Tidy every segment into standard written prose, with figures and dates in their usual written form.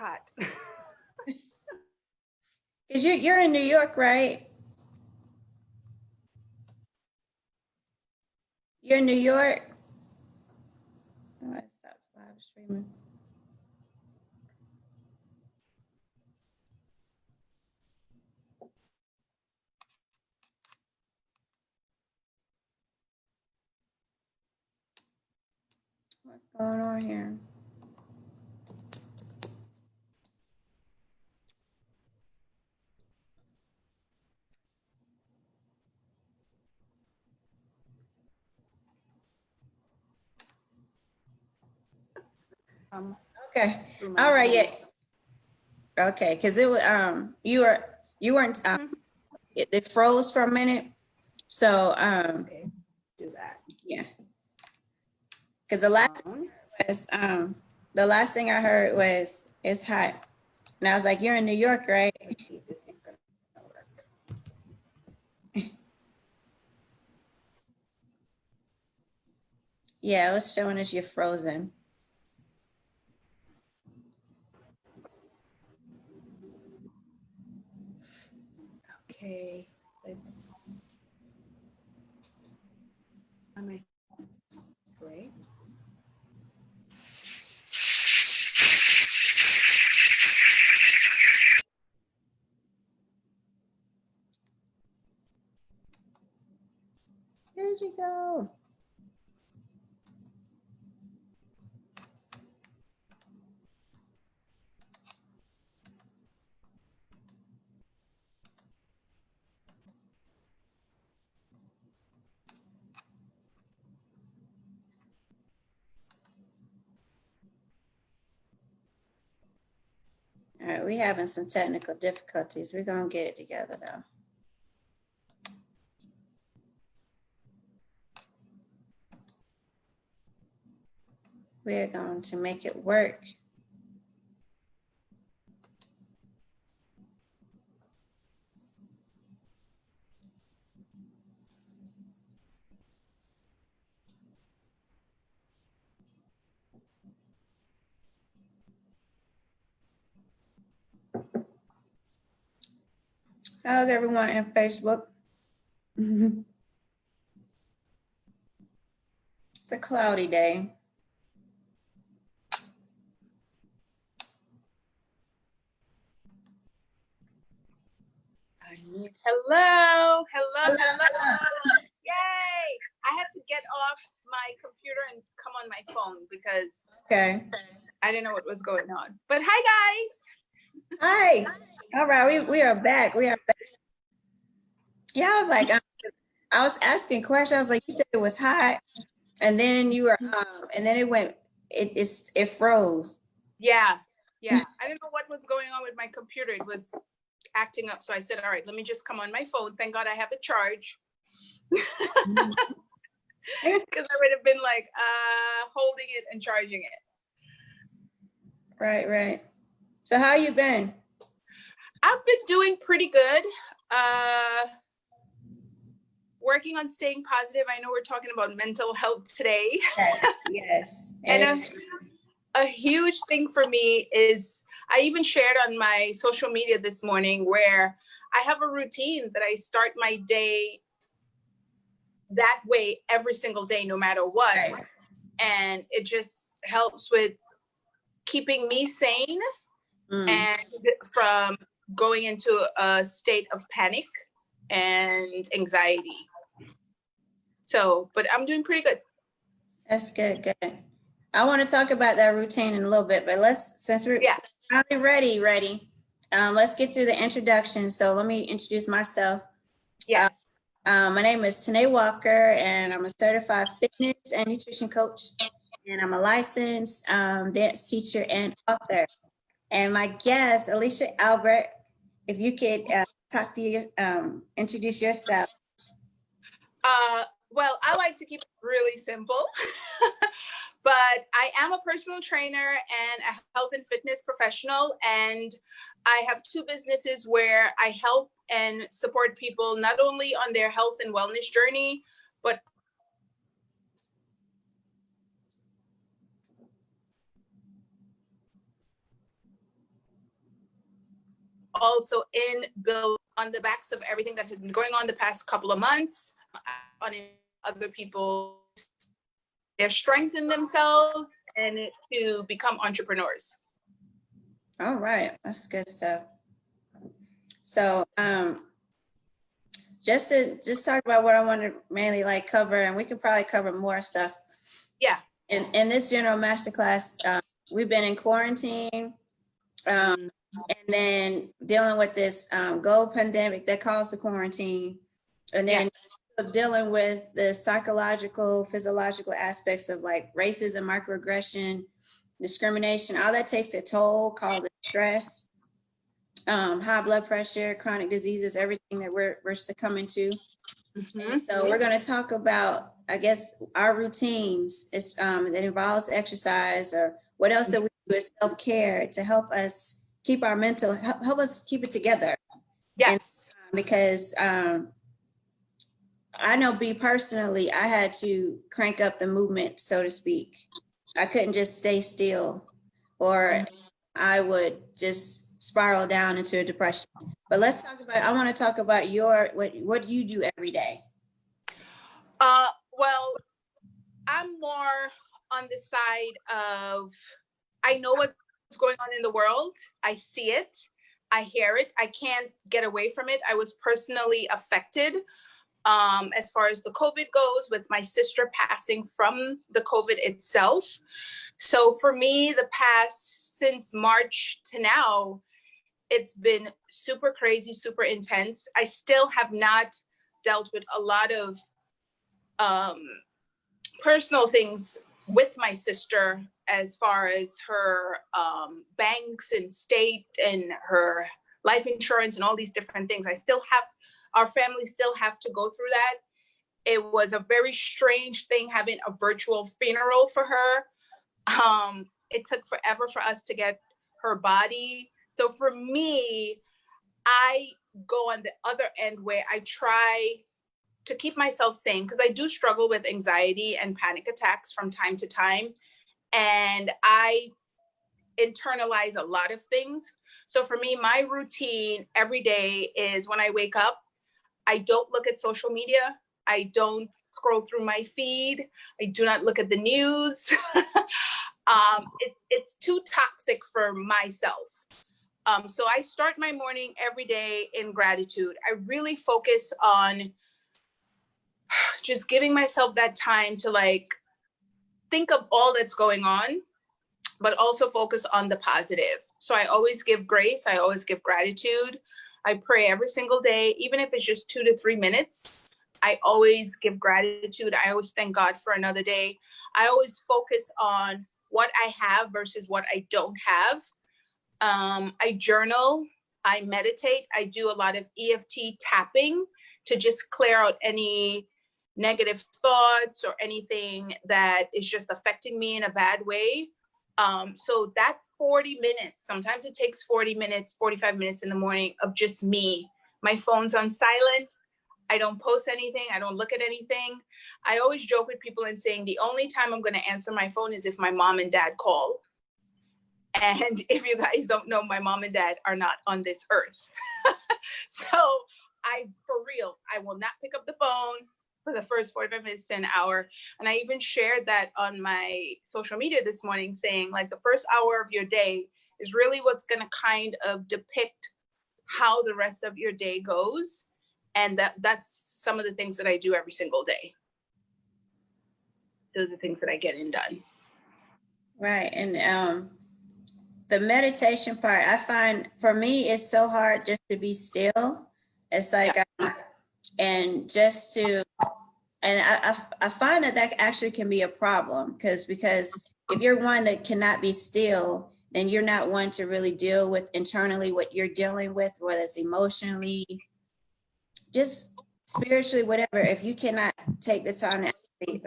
hot. Because you're in New York, right? You're in New York? Oh, it stops live streaming. What's going on here? Okay. All right. Yeah. Okay. Because it was you weren't it froze for a minute. So Okay, do that. yeah. Because the last thing I heard was it's hot. And I was like, you're in New York, right? Let's see if this is gonna work. Yeah, it was showing us you're frozen. Okay, let's. Am I great? Where'd you go? All right, we're having some technical difficulties. We're gonna get it together though. We're going to make it work. How's everyone in Facebook? It's a cloudy day. Hello. Yay! I had to get off my computer and come on my phone because Okay. I didn't know what was going on. But hi, guys. Hi. All right, we are back. We are back. Yeah, I was like, I was asking questions. I was like, you said it was hot, and then you were, and then it froze. Yeah. I didn't know what was going on with my computer. It was acting up. So I said, all right, let me just come on my phone. Thank God I have a charge. Because I would have been like holding it and charging it. Right. So how you been? I've been doing pretty good. Working on staying positive. I know we're talking about mental health today. Yes. And a huge thing for me is I even shared on my social media this morning where I have a routine that I start my day that way every single day, no matter what. Right. And it just helps with keeping me sane and from going into a state of panic and anxiety. So, but I'm doing pretty good. That's good. I want to talk about that routine in a little bit, but since we're ready, let's get through the introduction. So let me introduce myself. Yes. My name is Tanae Walker, and I'm a certified fitness and nutrition coach, and I'm a licensed dance teacher and author. And my guest, Elesha Albert, if you could talk to you, introduce yourself. Well, I like to keep it really simple, but I am a personal trainer and a health and fitness professional. And I have two businesses where I help and support people not only on their health and wellness journey, but also in build on the backs of everything that has been going on the past couple of months, on other people, their strength in themselves and to become entrepreneurs. All right, that's good stuff. So just talk about what I want to mainly like cover, and we can probably cover more stuff. Yeah. In this general masterclass, we've been in quarantine, and then dealing with this global pandemic that caused the quarantine, and then dealing with the psychological, physiological aspects of like racism, microaggression, discrimination. All that takes a toll, causes stress, high blood pressure, chronic diseases, everything that we're succumbing to. So we're going to talk about, I guess, our routines that involves exercise, or what else that we do as self-care to help us keep our mental, help us keep it together. Yes. And, because I know me personally, I had to crank up the movement, so to speak. I couldn't just stay still, or I would just spiral down into a depression. But let's talk about, I want to talk about what you do every day. Well, I'm more on the side of, I know what's going on in the world. I see it. I hear it. I can't get away from it. I was personally affected as far as the COVID goes, with my sister passing from the COVID itself. So for me, the past, since March to now, it's been super crazy, super intense. I still have not dealt with a lot of personal things with my sister, as far as her banks and state and her life insurance and all these different things. Our family still have to go through that. It was a very strange thing having a virtual funeral for her. It took forever for us to get her body. So for me, I go on the other end where I try to keep myself sane, because I do struggle with anxiety and panic attacks from time to time. And I internalize a lot of things. So for me, my routine every day is, when I wake up, I don't look at social media. I don't scroll through my feed. I do not look at the news. It's too toxic for myself. So I start my morning every day in gratitude. I really focus on just giving myself that time to like think of all that's going on, but also focus on the positive. So I always give grace. I always give gratitude. I pray every single day, even if it's just 2 to 3 minutes. I always give gratitude. I always thank God for another day. I always focus on what I have versus what I don't have. I journal, I meditate. I do a lot of EFT tapping to just clear out any negative thoughts or anything that is just affecting me in a bad way. So that's 40 minutes. Sometimes it takes 40 minutes, 45 minutes in the morning of just me. My phone's on silent. I don't post anything. I don't look at anything. I always joke with people and saying the only time I'm going to answer my phone is if my mom and dad call. And if you guys don't know, my mom and dad are not on this earth. So for real, I will not pick up the phone for the first 45 minutes to an hour. And I even shared that on my social media this morning, saying like the first hour of your day is really what's going to kind of depict how the rest of your day goes. And that's some of the things that I do every single day. Those are the things that I get in done. Right. And the meditation part, I find for me, it's so hard just to be still. It's like, and just to, and I find that actually can be a problem, because if you're one that cannot be still, then you're not one to really deal with internally what you're dealing with, whether it's emotionally, just spiritually, whatever. If you cannot take the time to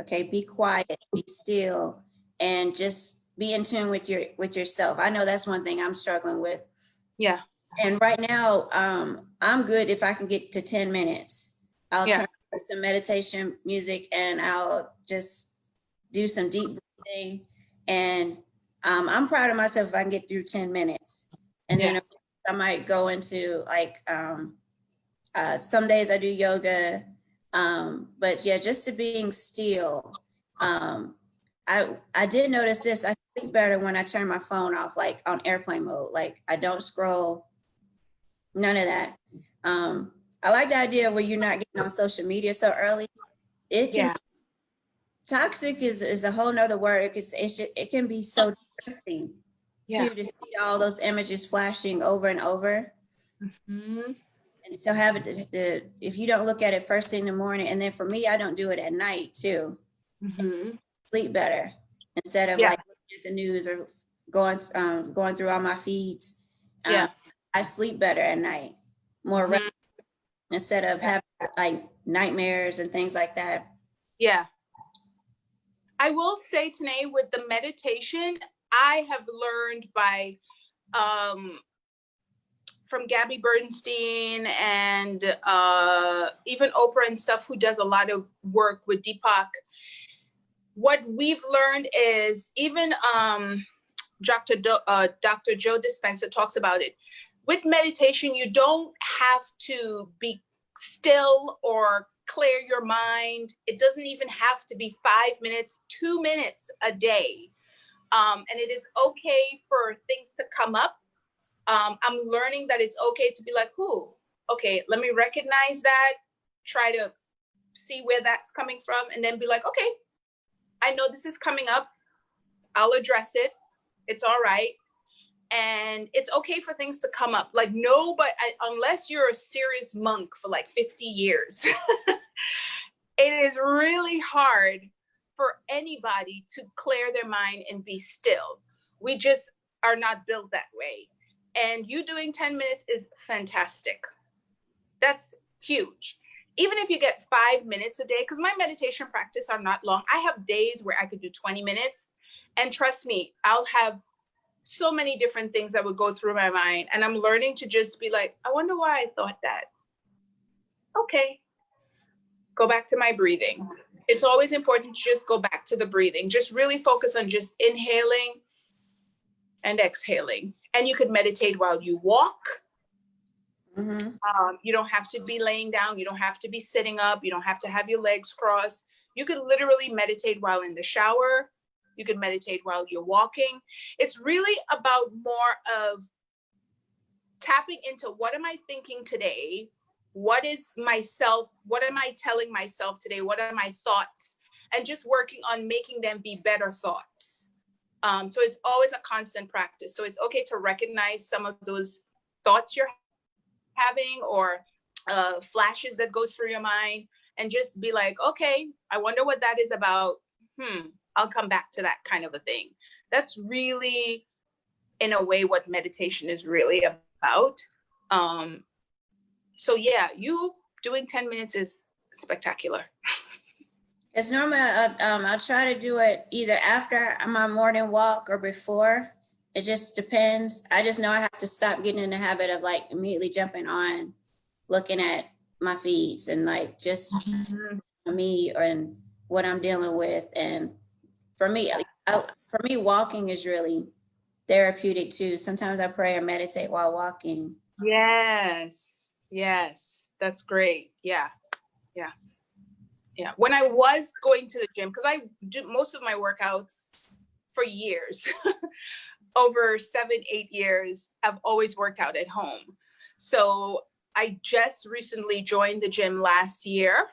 be quiet, be still, and just be in tune with yourself. I know that's one thing I'm struggling with. Yeah. And right now, I'm good if I can get to 10 minutes. I'll turn on some meditation music and I'll just do some deep breathing. And I'm proud of myself if I can get through 10 minutes. And then I might go into like, some days I do yoga. But yeah, just to being still. I did notice this. I sleep better when I turn my phone off, like on airplane mode. Like I don't scroll, none of that. I like the idea where you're not getting on social media so early. It can Yeah. toxic is a whole nother word because it can be so depressing Yeah. to see all those images flashing over and over. Mm-hmm. And so have it if you don't look at it first thing in the morning, and then for me, I don't do it at night too. Mm-hmm. Sleep better instead of Yeah. like looking at the news or going through all my feeds. Yeah. I sleep better at night, more Mm-hmm. instead of having like nightmares and things like that. Yeah. I will say, Tanae, with the meditation, I have learned by from Gabby Bernstein and even Oprah and stuff, who does a lot of work with Deepak. What we've learned is even Dr. Joe Dispenza talks about it. With meditation, you don't have to be still or clear your mind. It doesn't even have to be 5 minutes, 2 minutes a day. And it is okay for things to come up. I'm learning that it's okay to be like, okay, let me recognize that, try to see where that's coming from, and then be like, okay, I know this is coming up. I'll address it. It's all right. And it's okay for things to come up. Like nobody, unless you're a serious monk for like 50 years, it is really hard for anybody to clear their mind and be still. We just are not built that way. And you doing 10 minutes is fantastic. That's huge. Even if you get 5 minutes a day, because my meditation practice are not long. I have days where I could do 20 minutes. And trust me, I'll have so many different things that would go through my mind. And I'm learning to just be like, I wonder why I thought that. Okay, go back to my breathing. It's always important to just go back to the breathing. Just really focus on just inhaling and exhaling. And you could meditate while you walk. Mm-hmm. You don't have to be laying down. You don't have to be sitting up. You don't have to have your legs crossed. You could literally meditate while in the shower. You could meditate while you're walking. It's really about more of tapping into what am I thinking today? What is myself? What am I telling myself today? What are my thoughts? And just working on making them be better thoughts. So it's always a constant practice. So it's okay to recognize some of those thoughts you're having or flashes that go through your mind and just be like, okay, I wonder what that is about. I'll come back to that kind of a thing. That's really, in a way, what meditation is really about. So yeah, you doing 10 minutes is spectacular. It's normally, I'll try to do it either after my morning walk or before. It just depends. I just know I have to stop getting in the habit of like immediately jumping on, looking at my feeds and like just me and what I'm dealing with. And for me, walking is really therapeutic too. Sometimes I pray or meditate while walking. Yes, that's great. Yeah. When I was going to the gym, because I do most of my workouts for years, over 7-8 years, I've always worked out at home. So I just recently joined the gym last year.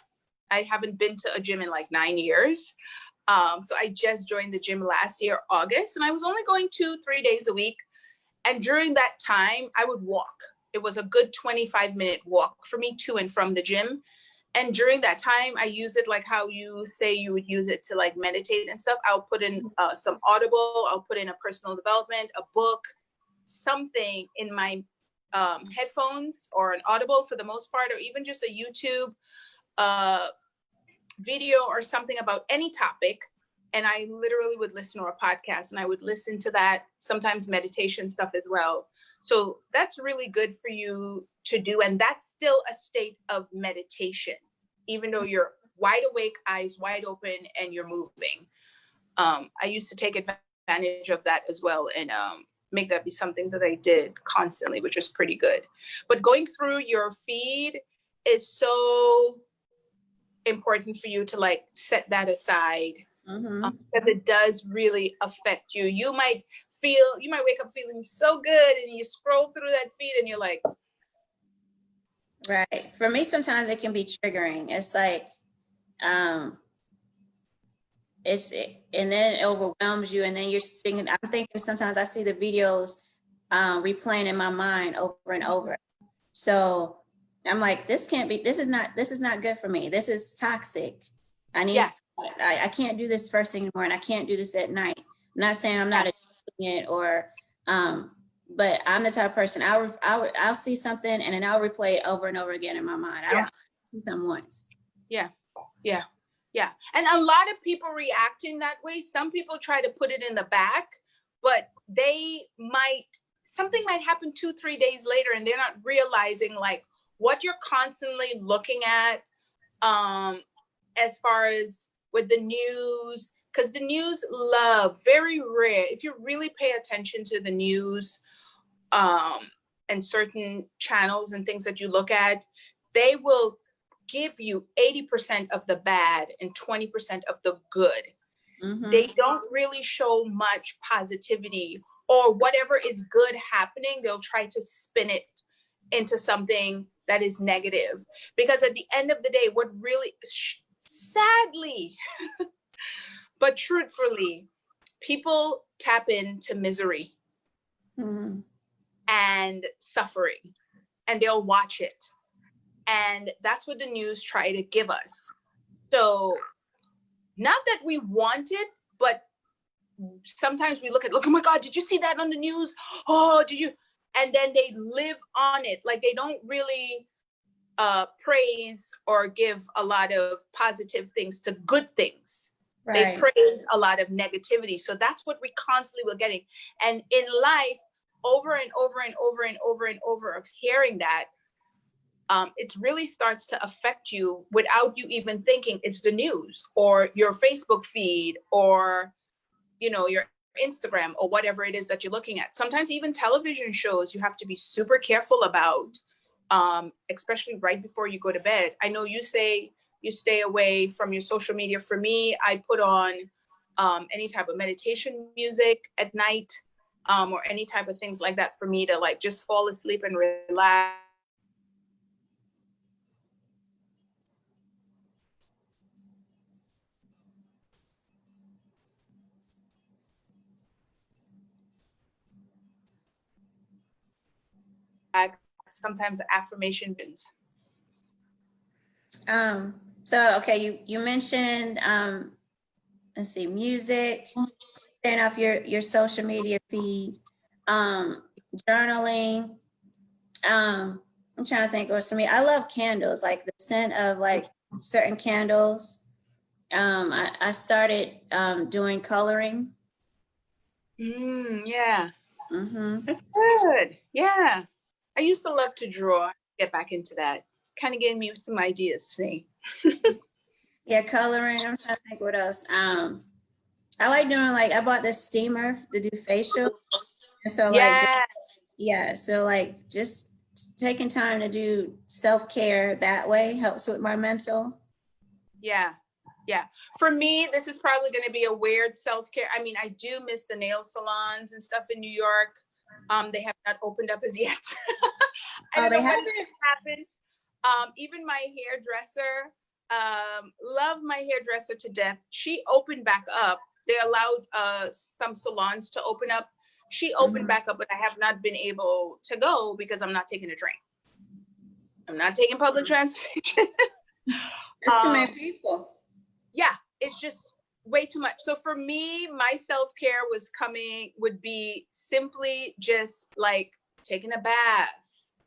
I haven't been to a gym in like 9 years. So I just joined the gym last year, August, and I was only going 2-3 days a week. And during that time, I would walk. It was a good 25-minute walk for me to and from the gym. And during that time, I use it like how you say you would use it to like meditate and stuff. I'll put in some Audible, I'll put in a personal development, a book, something in my headphones or an Audible for the most part, or even just a YouTube video or something about any topic. And I literally would listen to a podcast and I would listen to that, sometimes meditation stuff as well. So that's really good for you to do. And that's still a state of meditation, even though you're wide awake, eyes wide open, and you're moving. I used to take advantage of that as well. And make that be something that I did constantly, which was pretty good. But going through your feed is so important for you to like set that aside, because it does really affect you. You might wake up feeling so good and you scroll through that feed and you're like, right. For me, sometimes it can be triggering. It's like, and then it overwhelms you, and then you're thinking, I'm thinking sometimes I see the videos replaying in my mind over and over. So I'm like, this is not good for me. This is toxic. I can't do this first thing in the morning. I can't do this at night. I'm not saying I'm not doing it, or but I'm the type of person, I'll see something and then I'll replay it over and over again in my mind. I don't see something once. Yeah. And a lot of people react in that way. Some people try to put it in the back, but something might happen 2-3 days later and they're not realizing like what you're constantly looking at, as far as with the news, because the news very rare, if you really pay attention to the news, and certain channels and things that you look at, they will give you 80% of the bad and 20% of the good. They don't really show much positivity, or whatever is good happening, they'll try to spin it into something that is negative. Because at the end of the day, what really, sadly, but truthfully, people tap into misery and suffering, and they'll watch it. And that's what the news try to give us. So not that we want it, but sometimes we look, oh my God, did you see that on the news? Oh, did you? And then they live on it. Like they don't really praise or give a lot of positive things to good things. Right. They praise a lot of negativity. So that's what we constantly were getting. And in life, over and over and over and over and over of hearing that, it really starts to affect you without you even thinking. It's the news or your Facebook feed or, your Instagram or whatever it is that you're looking at. Sometimes even television shows you have to be super careful about, especially right before you go to bed. I know you say you stay away from your social media. For me, I put on any type of meditation music at night, or any type of things like that for me to like just fall asleep and relax. Sometimes affirmations. So okay, you mentioned let's see, music, turn off your social media feed, journaling. I'm trying to think what's for me. I love candles, like the scent of like certain candles. I started doing coloring. Yeah. That's good. Yeah. I used to love to draw. Get back into that. Kind of gave me some ideas today. Yeah, coloring. I'm trying to think what else. I like doing I bought this steamer to do facial. And so so like just taking time to do self-care that way helps with my mental. Yeah. For me, this is probably going to be a weird self-care. I mean, I do miss the nail salons and stuff in New York. They have not opened up as yet. They haven't? Happened. Even my hairdresser, love my hairdresser to death. She opened back up. They allowed some salons to open up. She opened back up, but I have not been able to go because I'm not taking a train. I'm not taking public transportation. That's too many people. Yeah, it's just way too much. So for me, my self-care would be simply just like taking a bath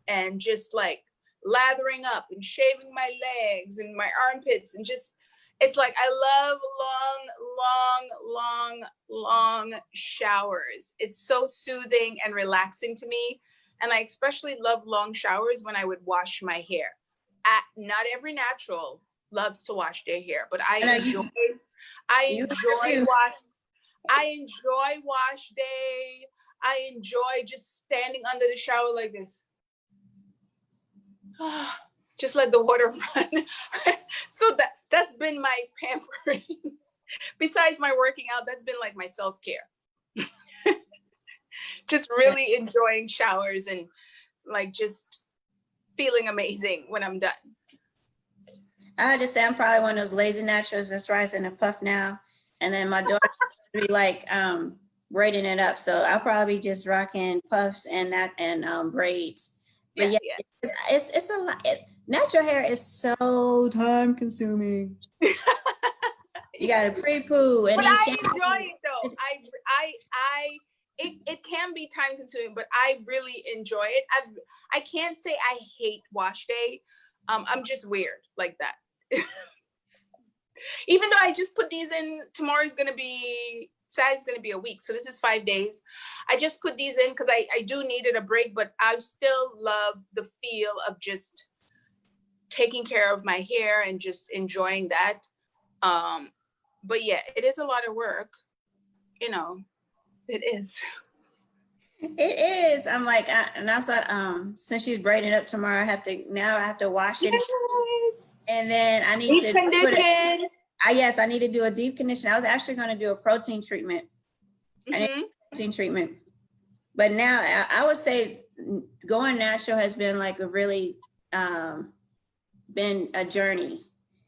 and just like lathering up and shaving my legs and my armpits and just, it's like I love long showers. It's so soothing and relaxing to me. And I especially love long showers when I would wash my hair. Not every natural loves to wash their hair, but I enjoy wash day. I enjoy just standing under the shower like this. Just let the water run. So that's been my pampering. Besides my working out, that's been like my self-care. Just really enjoying showers and like just feeling amazing when I'm done. I have to say I'm probably one of those lazy naturals that's rising a puff now. And then my daughter be like braiding it up. So I'll probably just rocking puffs and braids. But yeah, it's a lot. Natural hair is so time consuming. You got to pre-poo and but then I shampoo. enjoy it though. It can be time consuming, but I really enjoy it. I can't say I hate wash day. I'm just weird like that. Even though I just put these in, Saturday's gonna be a week, so this is 5 days. I just put these in because I do needed a break, but I still love the feel of just taking care of my hair and just enjoying that. But yeah, it is a lot of work, it is. It is. I'm like, and also, since she's braiding up tomorrow, I have to wash it. Yes. And then I need Deep condition. Yes, I need to do a deep condition. I was actually going to do a protein treatment. I need a protein treatment. But now I would say going natural has been like a really been a journey.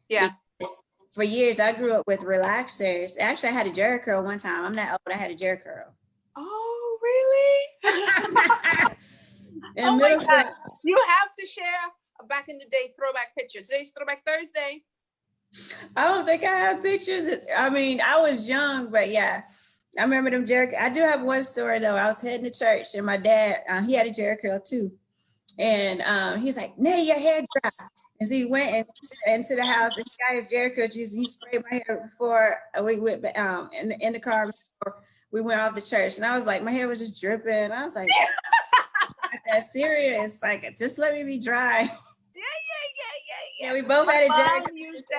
Yeah. Because for years, I grew up with relaxers. Actually, I had a Jerry curl one time. I'm not old. I had a Jerry curl. Oh, really? Oh my God. You have to share a back in the day throwback picture. Today's Throwback Thursday. I don't think I have pictures. I mean, I was young, but yeah, I remember them Jerry. I do have one story though. I was heading to church and my dad, he had a Jerry curl too. And he's like, "Nay, your hair dry." And so he went into the house and he got his Jerry curl juice and he sprayed my hair before we went in the car before we went off to church. And I was like, my hair was just dripping. I was like, not that serious. Like, just let me be dry. Yeah, we both had a Jerry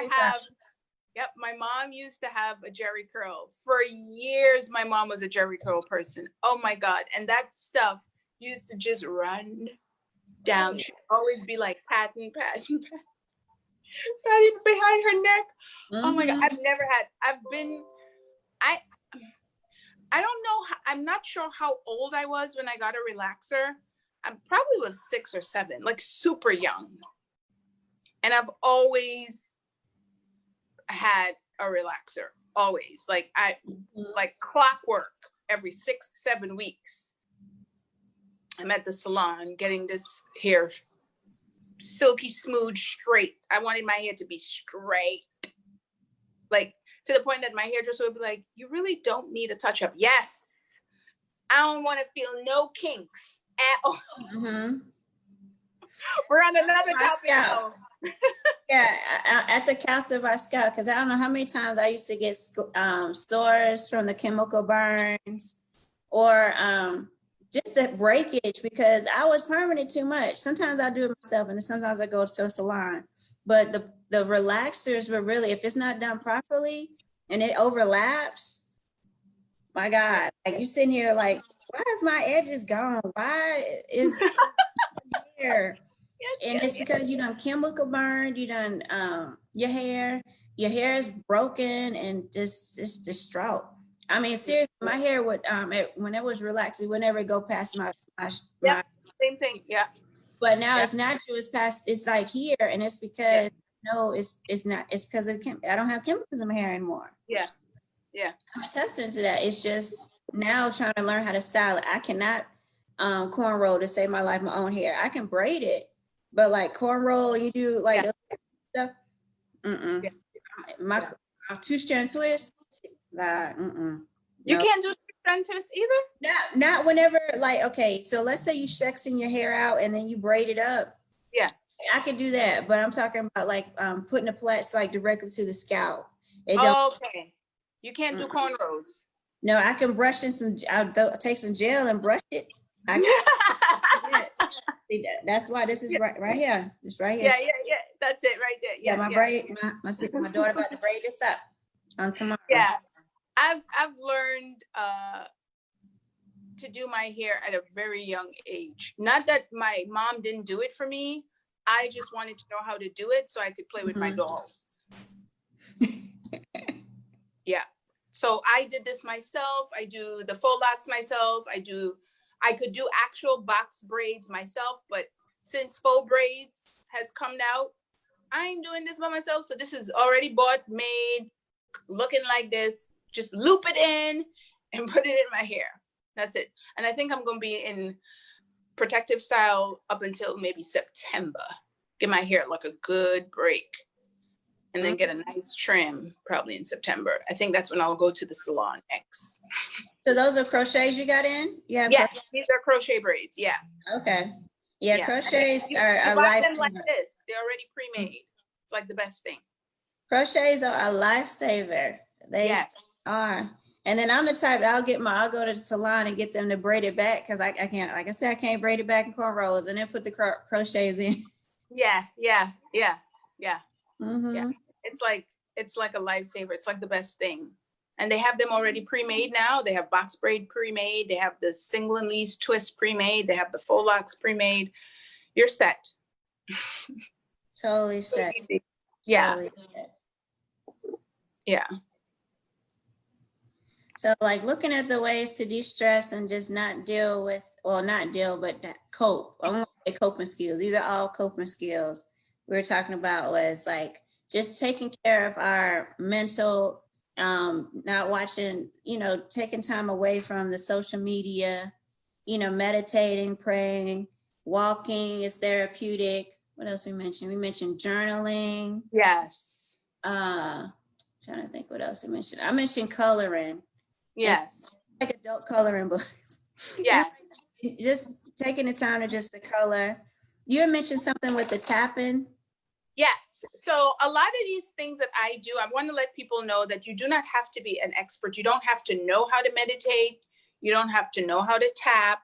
curl. My mom used to have a Jerry curl. For years, my mom was a Jerry curl person. Oh my God. And that stuff used to just run down. She'd always be like patting behind her neck. Oh my God. I don't know. I'm not sure how old I was when I got a relaxer. I probably was 6 or 7, like super young. And I've always had a relaxer, always. Like like clockwork, every 6-7 weeks. I'm at the salon getting this hair silky smooth, straight. I wanted my hair to be straight. Like to the point that my hairdresser would be like, "You really don't need a touch up." Yes. I don't want to feel no kinks at all. We're on another topic now. Yeah, at the castle of our scalp, because I don't know how many times I used to get sores from the chemical burns or just the breakage because I was permanent too much. Sometimes I do it myself and sometimes I go to a salon. But the relaxers were really, if it's not done properly and it overlaps, my God, like you sitting here like, why is my edges gone? Why is here? And it's because you done chemical burned, you done your hair is broken and just distraught. I mean, seriously, my hair would when it was relaxed, it would never go past my same thing, yeah. But now it's natural, it's like here, and it's because it's not, it's because I don't have chemicals in my hair anymore. Yeah. I'm attesting to that. It's just now trying to learn how to style it. I cannot cornrow to save my life, my own hair. I can braid it. But like cornrow, you do like stuff. My 2-strand twist. You can't do 2-strand twist either. Not whenever like okay. So let's say you section your hair out and then you braid it up. Yeah, I could do that. But I'm talking about like putting the plaits like directly to the scalp. Okay, you can't do cornrows. No, I can brush in some. I'll take some gel and brush it. That's why this is right here. It's right here. Yeah. That's it right there. Yeah, my braid. My daughter about to braid this up on tomorrow. Yeah, I've learned to do my hair at a very young age. Not that my mom didn't do it for me. I just wanted to know how to do it so I could play with my dolls. Yeah. So I did this myself. I do the faux locks myself. I could do actual box braids myself, but since faux braids has come out, I ain't doing this by myself. So this is already bought, made, looking like this. Just loop it in and put it in my hair. That's it. And I think I'm going to be in protective style up until maybe September. Give my hair like a good break. And then get a nice trim probably in September. I think that's when I'll go to the salon next. So those are crochets you got in? Yeah. Yes, these are crochet braids. Yeah. Okay. Yeah, crochets you are a buy them like lifesaver. this. They're already pre-made. It's like the best thing. Crochets are a lifesaver. They are. And then I'm the type that I'll go to the salon and get them to braid it back because I can't, like I said, I can't braid it back in cornrows and then put the crochets in. Yeah. Mm-hmm. It's like a lifesaver. It's like the best thing. And they have them already pre-made now. They have box braid pre-made. They have the single and least twist pre-made. They have the faux locks pre-made. You're set. Totally set. Yeah. Totally set. Yeah. So like looking at the ways to de-stress and just not deal with, well, not deal, but cope. I want to say coping skills. These are all coping skills we were talking about was like just taking care of our mental, not watching, taking time away from the social media, meditating, praying, walking is therapeutic. What else we mentioned? We mentioned journaling. Yes. Trying to think what else I mentioned. I mentioned coloring. Yes. Like adult coloring books. Yeah. Just taking the time to just the color. You had mentioned something with the tapping. Yes. So a lot of these things that I do, I want to let people know that you do not have to be an expert. You don't have to know how to meditate. You don't have to know how to tap.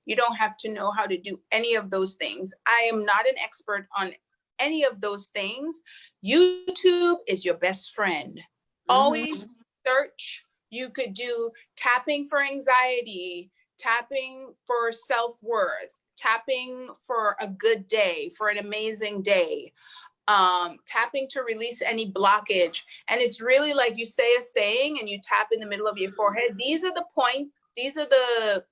You don't have to know how to do any of those things. I am not an expert on any of those things. YouTube is your best friend. Always search. You could do tapping for anxiety, tapping for self-worth, tapping for a good day, for an amazing day, tapping to release any blockage. And it's really like you say a saying and you tap in the middle of your forehead. These are the point, these are the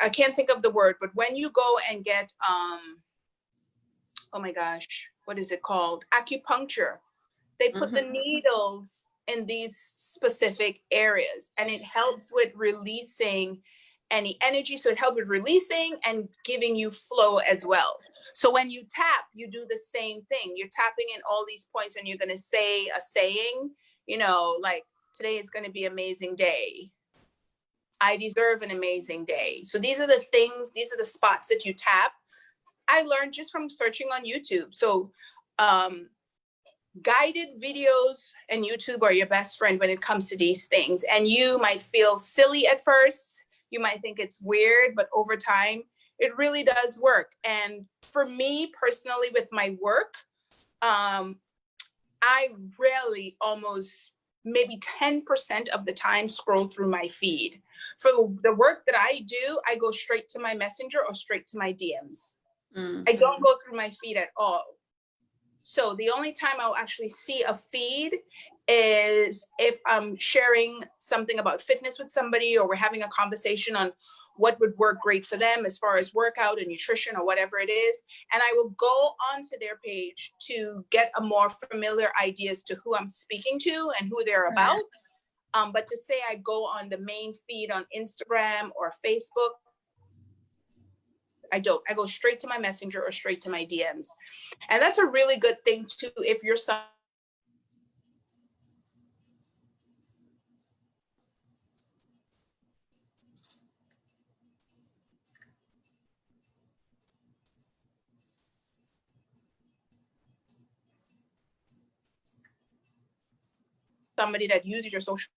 I can't think of the word, but when you go and get, oh my gosh, what is it called? Acupuncture. They put the needles in these specific areas and it helps with releasing any energy. So it helps with releasing and giving you flow as well. So when you tap, you do the same thing. You're tapping in all these points and you're going to say a saying, like today is going to be an amazing day. I deserve an amazing day. So these are the things, these are the spots that you tap. I learned just from searching on YouTube. So guided videos and YouTube are your best friend when it comes to these things. And you might feel silly at first. You might think it's weird, but over time, it really does work. And for me personally, with my work, I rarely, almost maybe 10% of the time, scroll through my feed. For the work that I do, I go straight to my messenger or straight to my DMs. I don't go through my feed at all. So the only time I'll actually see a feed is if I'm sharing something about fitness with somebody or we're having a conversation on what would work great for them as far as workout and nutrition or whatever it is. And I will go onto their page to get a more familiar idea as to who I'm speaking to and who they're about. But to say I go on the main feed on Instagram or Facebook, I don't. I go straight to my messenger or straight to my DMs. And that's a really good thing too if you're somebody that uses your social.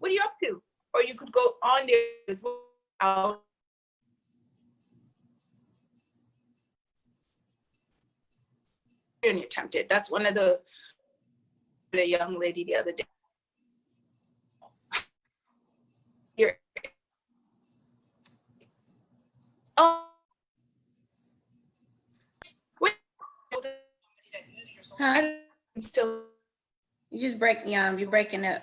What are you up to? Or you could go on there as well. And you're tempted. That's one of the young lady the other day. you're, oh, wait, Huh? I'm still, You're just breaking you're breaking up.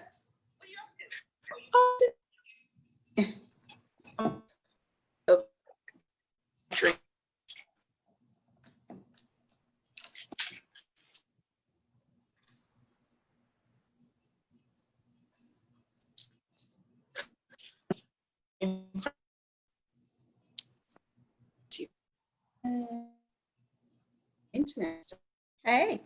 Internet. Hey.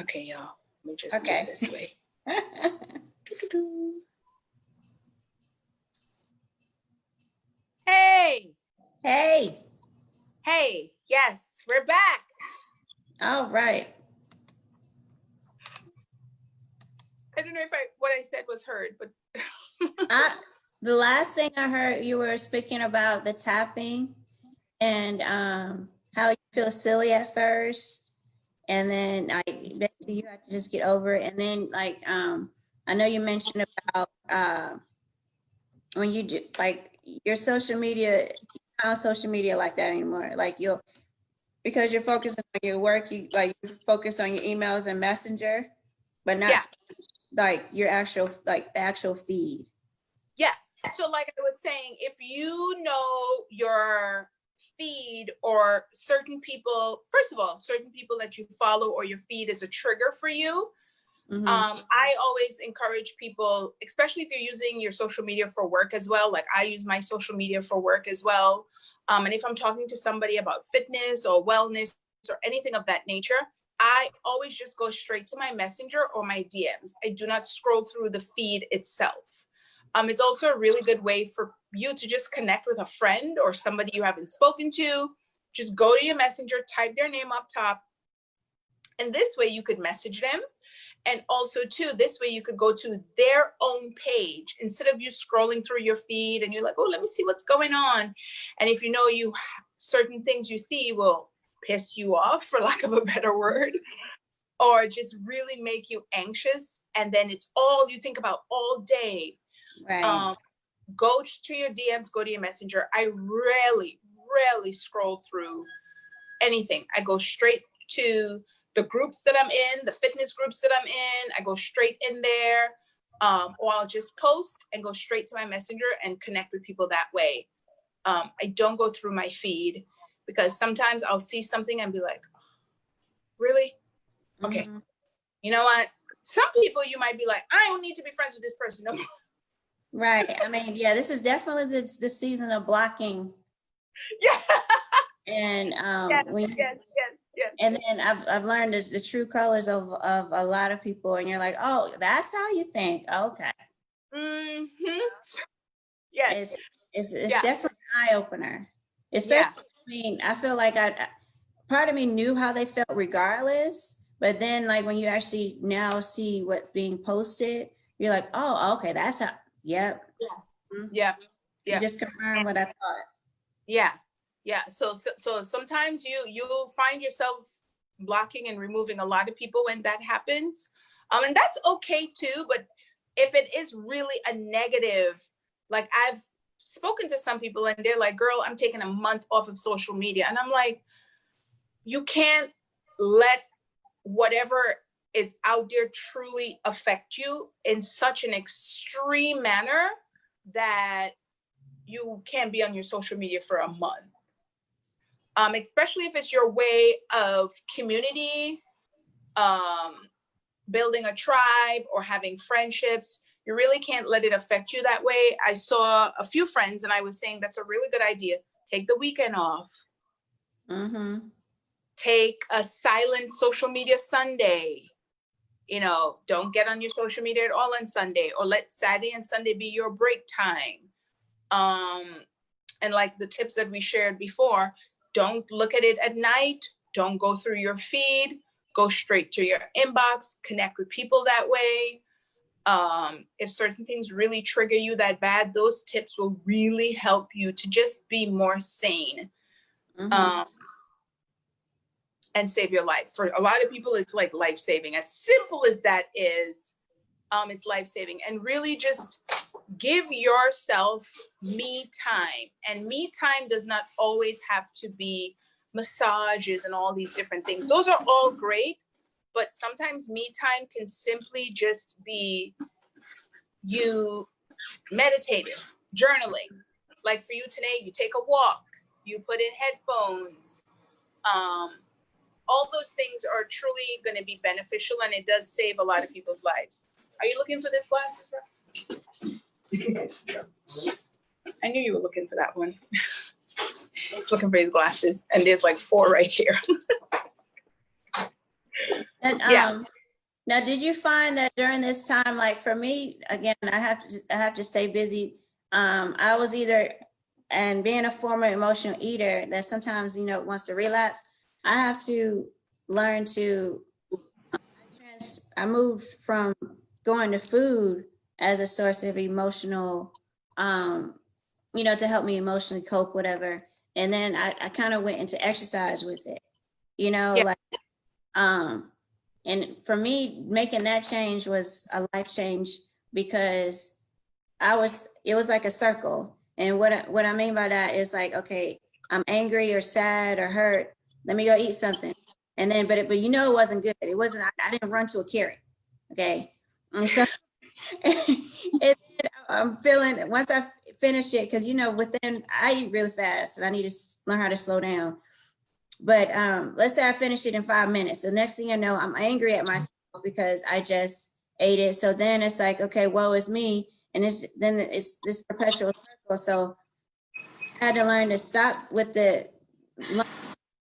Okay, y'all. Let me just Okay. move this way. Hey, Hey. hey, yes, we're back. All right. I don't know if what I said was heard, but The last thing I heard, you were speaking about the tapping and how you feel silly at first, and then basically you have to just get over it. And then I know you mentioned about when you do like your social media, you're not on social media like that anymore. Like because you're focusing on your work, you focus on your emails and messenger, but not yeah, like your actual the actual feed. yeah. So like I was saying, if you know your feed or certain people, first of all, certain people that you follow or your feed is a trigger for you. Mm-hmm. I always encourage people, especially if you're using your social media for work as well. Like I use my social media for work as well. And if I'm talking to somebody about fitness or wellness or anything of that nature, I always just go straight to my messenger or my DMs. I do not scroll through the feed itself. It's also a really good way for you to just connect with a friend or somebody you haven't spoken to. Just go to your messenger, type their name up top. And this way you could message them. And also too, this way you could go to their own page instead of you scrolling through your feed and you're like, oh, let me see what's going on. And if you know certain things you see will piss you off, for lack of a better word, or just really make you anxious. And then it's all you think about all day. Right. Go to your DMs, go to your messenger. I rarely scroll through anything. I go straight to the groups that I'm in, the fitness groups that I'm in. I go straight in there, or I'll just post and go straight to my messenger and connect with people that way. I don't go through my feed because sometimes I'll see something and be like, really? Okay. Mm-hmm. You know what? Some people you might be like, I don't need to be friends with this person no more. Right. I mean, yeah, this is definitely the season of blocking. Yeah. And Yes. and then I've learned the true colors of a lot of people, and you're like, oh, that's how you think. Okay. Mm-hmm. Yes. It's definitely an eye opener. Especially, I mean, I feel like part of me knew how they felt regardless, but then like when you actually now see what's being posted, you're like, oh, okay, that's how. Yep. Yeah. You just confirmed what I thought. Yeah. So sometimes you'll find yourself blocking and removing a lot of people when that happens. And that's okay too, but if it is really a negative, like I've spoken to some people and they're like, girl, I'm taking a month off of social media. And I'm like, you can't let whatever is out there truly affect you in such an extreme manner that you can't be on your social media for a month. Especially if it's your way of community, building a tribe or having friendships. You really can't let it affect you that way. I saw a few friends and I was saying that's a really good idea. Take the weekend off. Mm-hmm. Take a silent social media Sunday. Don't get on your social media at all on Sunday, or let Saturday and Sunday be your break time. And like the tips that we shared before, don't look at it at night. Don't go through your feed. Go straight to your inbox. Connect with people that way. If certain things really trigger you that bad, those tips will really help you to just be more sane. Mm-hmm. and save your life. For a lot of people, it's like life-saving. As simple as that is, it's life-saving. And really just give yourself me time. And me time does not always have to be massages and all these different things. Those are all great, but sometimes me time can simply just be you meditating, journaling. Like for you today, you take a walk, you put in headphones. All those things are truly going to be beneficial, and it does save a lot of people's lives. Are you looking for this glasses, bro? I knew you were looking for that one. He's looking for his glasses, and there's like 4 right here. And Yeah. Now, did you find that during this time, like for me, again, I have to stay busy. I was either, and being a former emotional eater that sometimes, wants to relapse, I have to learn to, I moved from going to food as a source of emotional, to help me emotionally cope, whatever. And then I kind of went into exercise with it, Yeah. and for me, making that change was a life change because it was like a circle. And what I mean by that is like, okay, I'm angry or sad or hurt. Let me go eat something. And then, but it wasn't good. It wasn't, I didn't run to a carrot. Okay. And so I'm feeling, once I finish it, because, I eat really fast and I need to learn how to slow down. But let's say I finish it in 5 minutes. The next thing you know, I'm angry at myself because I just ate it. So then it's like, okay, woe is me. And it's this perpetual circle. So I had to learn to stop with the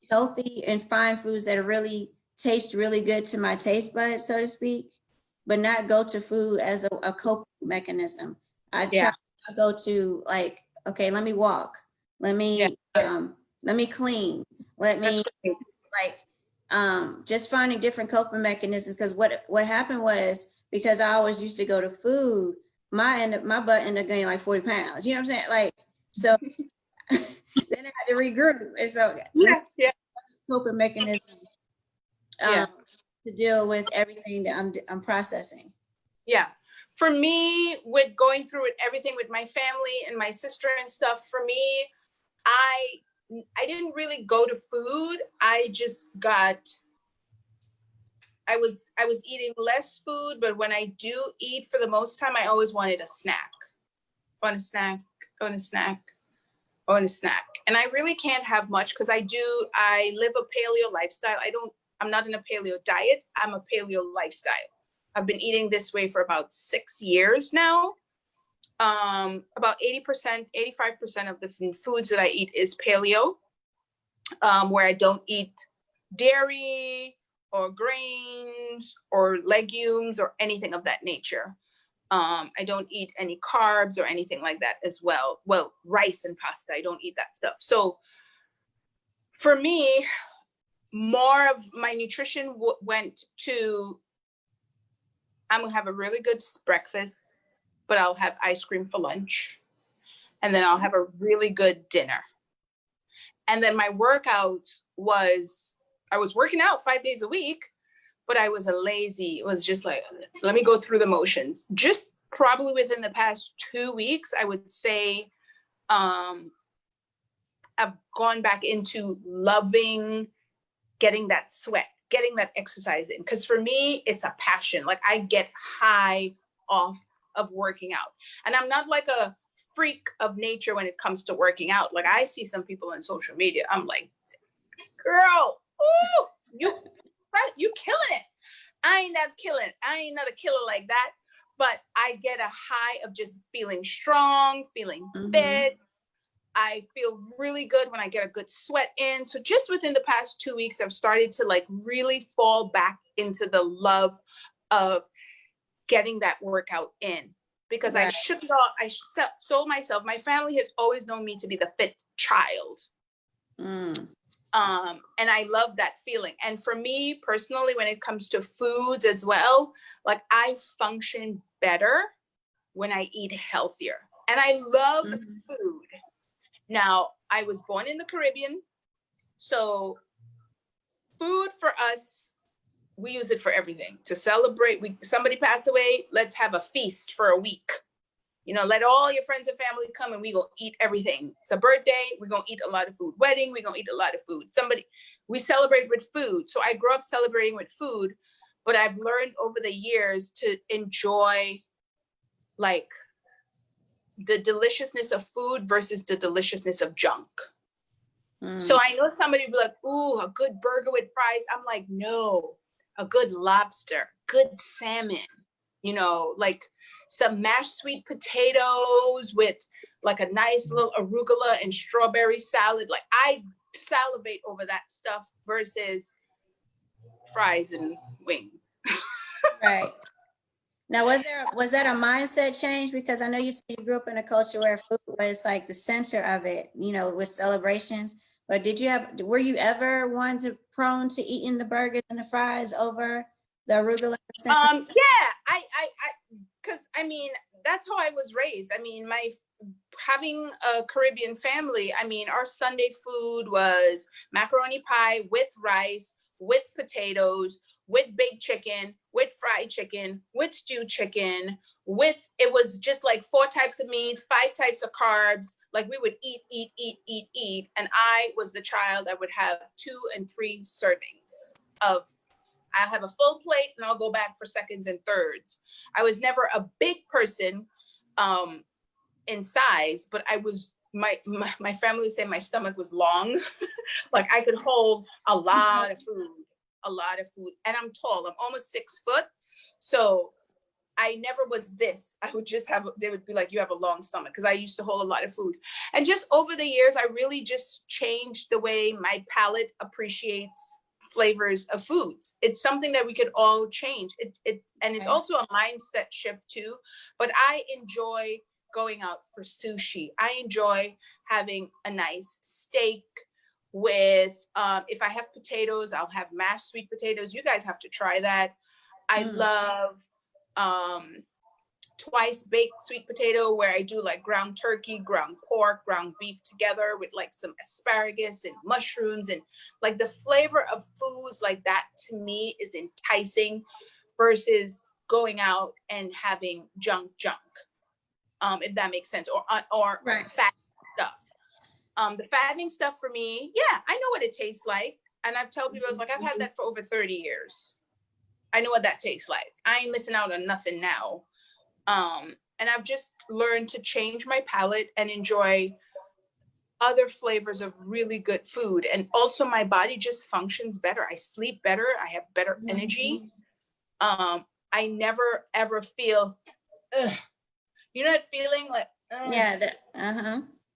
healthy and find foods that really taste really good to my taste buds, so to speak, but not go to food as a coping mechanism. I try to go to like, okay, let me walk. Let me clean. Let me just finding different coping mechanisms. Because what happened was, because I always used to go to food, my butt ended up gaining like 40 pounds. You know what I'm saying? Like, so then I had to regroup. And so coping mechanism to deal with everything that I'm processing. Yeah. For me, with going through it, everything with my family and my sister and stuff, for me, I didn't really go to food. I was eating less food, but when I do eat, for the most time, I always wanted a snack. I want a snack. And I really can't have much because I live a paleo lifestyle. I'm not in a paleo diet. I'm a paleo lifestyle. I've been eating this way for about 6 years now. About 80%, 85% of the foods that I eat is paleo, where I don't eat dairy or grains or legumes or anything of that nature. I don't eat any carbs or anything like that as well. Well, rice and pasta, I don't eat that stuff. So for me, more of my nutrition went to, I'm gonna have a really good breakfast, but I'll have ice cream for lunch. And then I'll have a really good dinner. And then my workouts I was working out 5 days a week, but I was lazy. It was just like, let me go through the motions. Just probably within the past 2 weeks, I would say I've gone back into loving getting that sweat, getting that exercise in. Because for me, it's a passion. Like I get high off of working out. And I'm not like a freak of nature when it comes to working out. Like I see some people on social media, I'm like, girl, ooh, you killing it. I ain't not a killer like that, but I get a high of just feeling strong, feeling fit. I feel really good when I get a good sweat in. So just within the past 2 weeks, I've started to like really fall back into the love of getting that workout in, because I sold myself. My family has always known me to be the fit child. And I love that feeling. And for me personally, when it comes to foods as well, like I function better when I eat healthier. And I love food. Now, I was born in the Caribbean. So food for us, we use it for everything. To celebrate, somebody passed away, let's have a feast for a week. You know, let all your friends and family come and we go eat everything. It's a birthday, we're gonna eat a lot of food. Wedding, we're gonna eat a lot of food. We celebrate with food. So I grew up celebrating with food, but I've learned over the years to enjoy like the deliciousness of food versus the deliciousness of junk. So I know somebody would be like, ooh, a good burger with fries. I'm like, no, a good lobster, good salmon, you know, like some mashed sweet potatoes with like a nice little arugula and strawberry salad. Like I salivate over that stuff versus fries and wings. Right. Now, was that a mindset change? Because I know you said you grew up in a culture where food was like the center of it, you know, with celebrations. But were you ever prone to eating the burgers and the fries over the arugula? Yeah, because I mean, that's how I was raised. I mean, having a Caribbean family, I mean, our Sunday food was macaroni pie with rice, with potatoes, with baked chicken, with fried chicken, with stewed chicken, it was just like 4 types of meat, 5 types of carbs. Like we would eat. And I was the child that would have 2 and 3 servings of, I'll have a full plate and I'll go back for seconds and thirds. I was never a big person in size, but I was, my family would say my stomach was long. Like I could hold a lot of food. And I'm tall, I'm almost 6 foot. So I never was this. I would just they would be like, you have a long stomach, because I used to hold a lot of food. And just over the years, I really just changed the way my palate appreciates flavors of foods. It's something that we could all change. It's also a mindset shift too. But I enjoy going out for sushi. I enjoy having a nice steak with, if I have potatoes, I'll have mashed sweet potatoes. You guys have to try that. I love twice baked sweet potato, where I do like ground turkey, ground pork, ground beef together with like some asparagus and mushrooms, and like the flavor of foods like that to me is enticing versus going out and having junk, if that makes sense, or Right. fat stuff. The fattening stuff for me, yeah, I know what it tastes like. And I've told people, I was like, I've had that for over 30 years. I know what that tastes like. I ain't missing out on nothing now. And I've just learned to change my palate and enjoy other flavors of really good food. And also my body just functions better. I sleep better. I have better energy. I never ever feel, ugh. You know that feeling like, ugh. Yeah.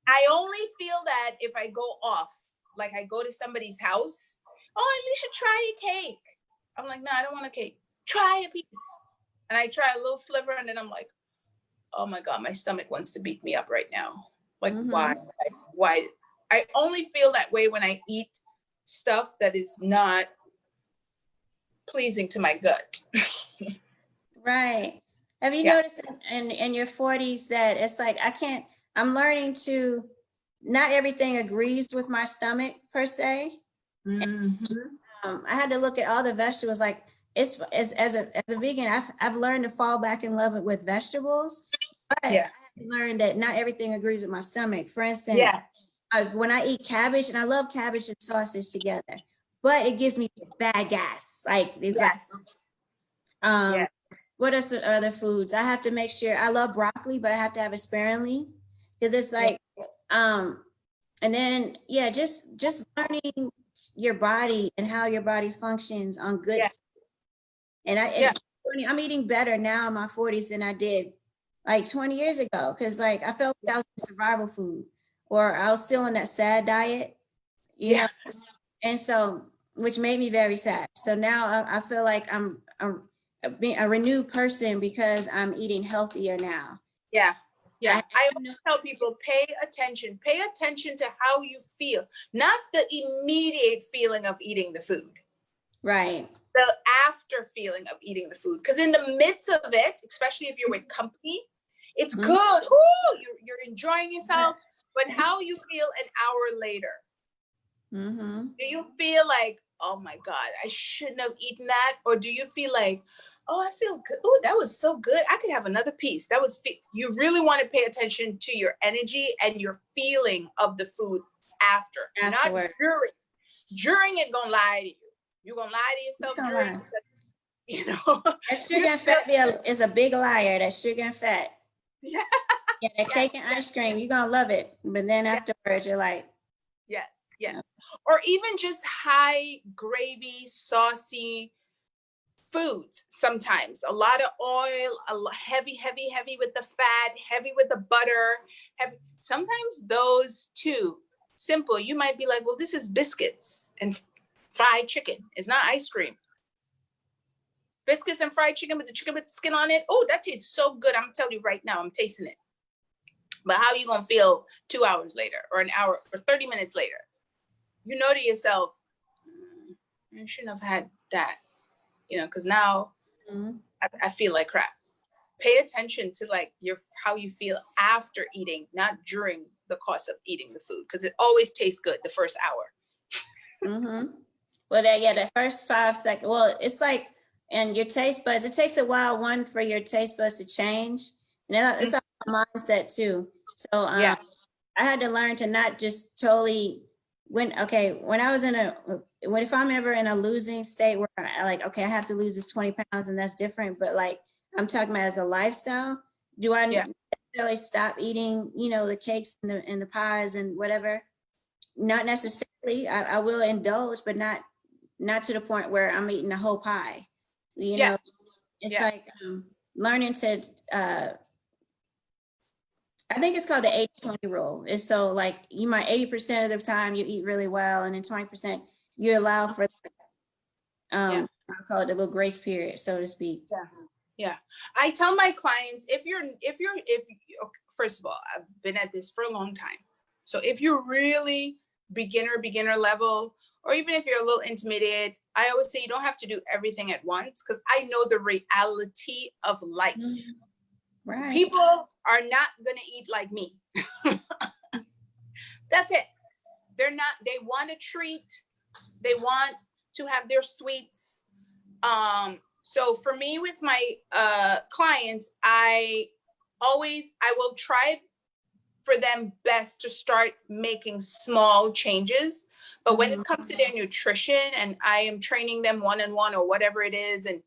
I only feel that if I go off, like I go to somebody's house. Oh, you should try a cake. I'm like, no, I don't want a cake. Try a piece. And I try a little sliver, and then I'm like, oh my God, my stomach wants to beat me up right now. Like, why? I only feel that way when I eat stuff that is not pleasing to my gut. Right. Have you noticed in your 40s that it's like, I'm learning to, not everything agrees with my stomach per se. I had to look at all the vegetables. Like as a vegan, I've learned to fall back in love with vegetables, but I had to learn that not everything agrees with my stomach. For instance, when I eat cabbage, and I love cabbage and sausage together, but it gives me bad gas. Like what are some other foods? I have to make sure, I love broccoli, but I have to have it sparingly, because it's like, and then, just learning your body and how your body functions on good. And I'm eating better now in my 40s than I did like 20 years ago. Cause like, I felt like I was in survival food, or I was still on that sad diet, you know? And so, which made me very sad. So now I feel like I'm being a renewed person because I'm eating healthier now. I always tell people, pay attention to how you feel, not the immediate feeling of eating the food. Right. The after feeling of eating the food. Because in the midst of it, especially if you're with company, it's good. Ooh, you're enjoying yourself. But how you feel an hour later? Do you feel like, oh my God, I shouldn't have eaten that? Or do you feel like, oh, I feel good. Oh, that was so good. I could have another piece. You really want to pay attention to your energy and your feeling of the food after, Afterward. not during. During it gonna lie to you. You're gonna lie to yourself during, lie. you know. That sugar and fat is a big liar. That sugar and fat. Yeah. Yeah, that cake and ice cream, you're gonna love it. But then afterwards, you're like, yes. Or even just high gravy, saucy foods sometimes. A lot of oil, heavy with the fat, heavy with the butter. Sometimes those too, simple. You might be like, well, this is biscuits and fried chicken. It's not ice cream. Biscuits and fried chicken with the chicken with the skin on it. Oh, that tastes so good. I'm telling you right now, I'm tasting it. But how are you going to feel 2 hours later or an hour or 30 minutes later? You know to yourself, I shouldn't have had that, you know, because now I feel like crap. Pay attention to like how you feel after eating, not during the course of eating the food, because it always tastes good the first hour. Well, the first 5 seconds. Well, it's like, and your taste buds, it takes a while, for your taste buds to change. And it's a mindset too. So I had to learn to not just totally if I'm ever in a losing state where I have to lose this 20 pounds and that's different, but like I'm talking about as a lifestyle, do I necessarily stop eating, the cakes and the pies and whatever? Not necessarily. I will indulge, but not to the point where I'm eating the whole pie. It's like learning to I think it's called the 80-20 rule. It's so like you might 80% of the time you eat really well, and then 20% you allow for I'll call it a little grace period, so to speak. Yeah. I tell my clients, if first of all, I've been at this for a long time. So if you're really beginner level, or even if you're a little intermediate, I always say you don't have to do everything at once, because I know the reality of life. Right. People are not going to eat like me. That's it. They want a treat. They want to have their sweets. So for me, with my clients, I will try for them best to start making small changes. But when it comes to their nutrition, and I am training them one-on-one or whatever it is, and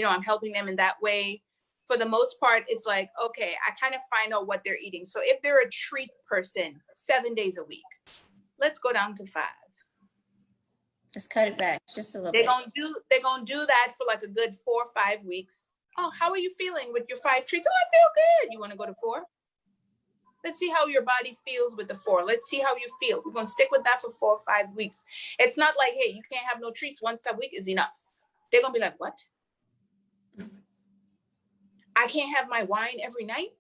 I'm helping them in that way, for the most part, it's like, okay, I kind of find out what they're eating. So if they're a treat person 7 days a week, let's go down to 5. Just cut it back just a little bit. They're gonna do that for like a good 4 or 5 weeks. Oh, how are you feeling with your 5 treats? Oh, I feel good. You want to go to 4? Let's see how your body feels with the 4. Let's see how you feel. We're gonna stick with that for 4 or 5 weeks. It's not like, hey, you can't have no treats, once a week is enough. They're gonna be like, what? I can't have my wine every night.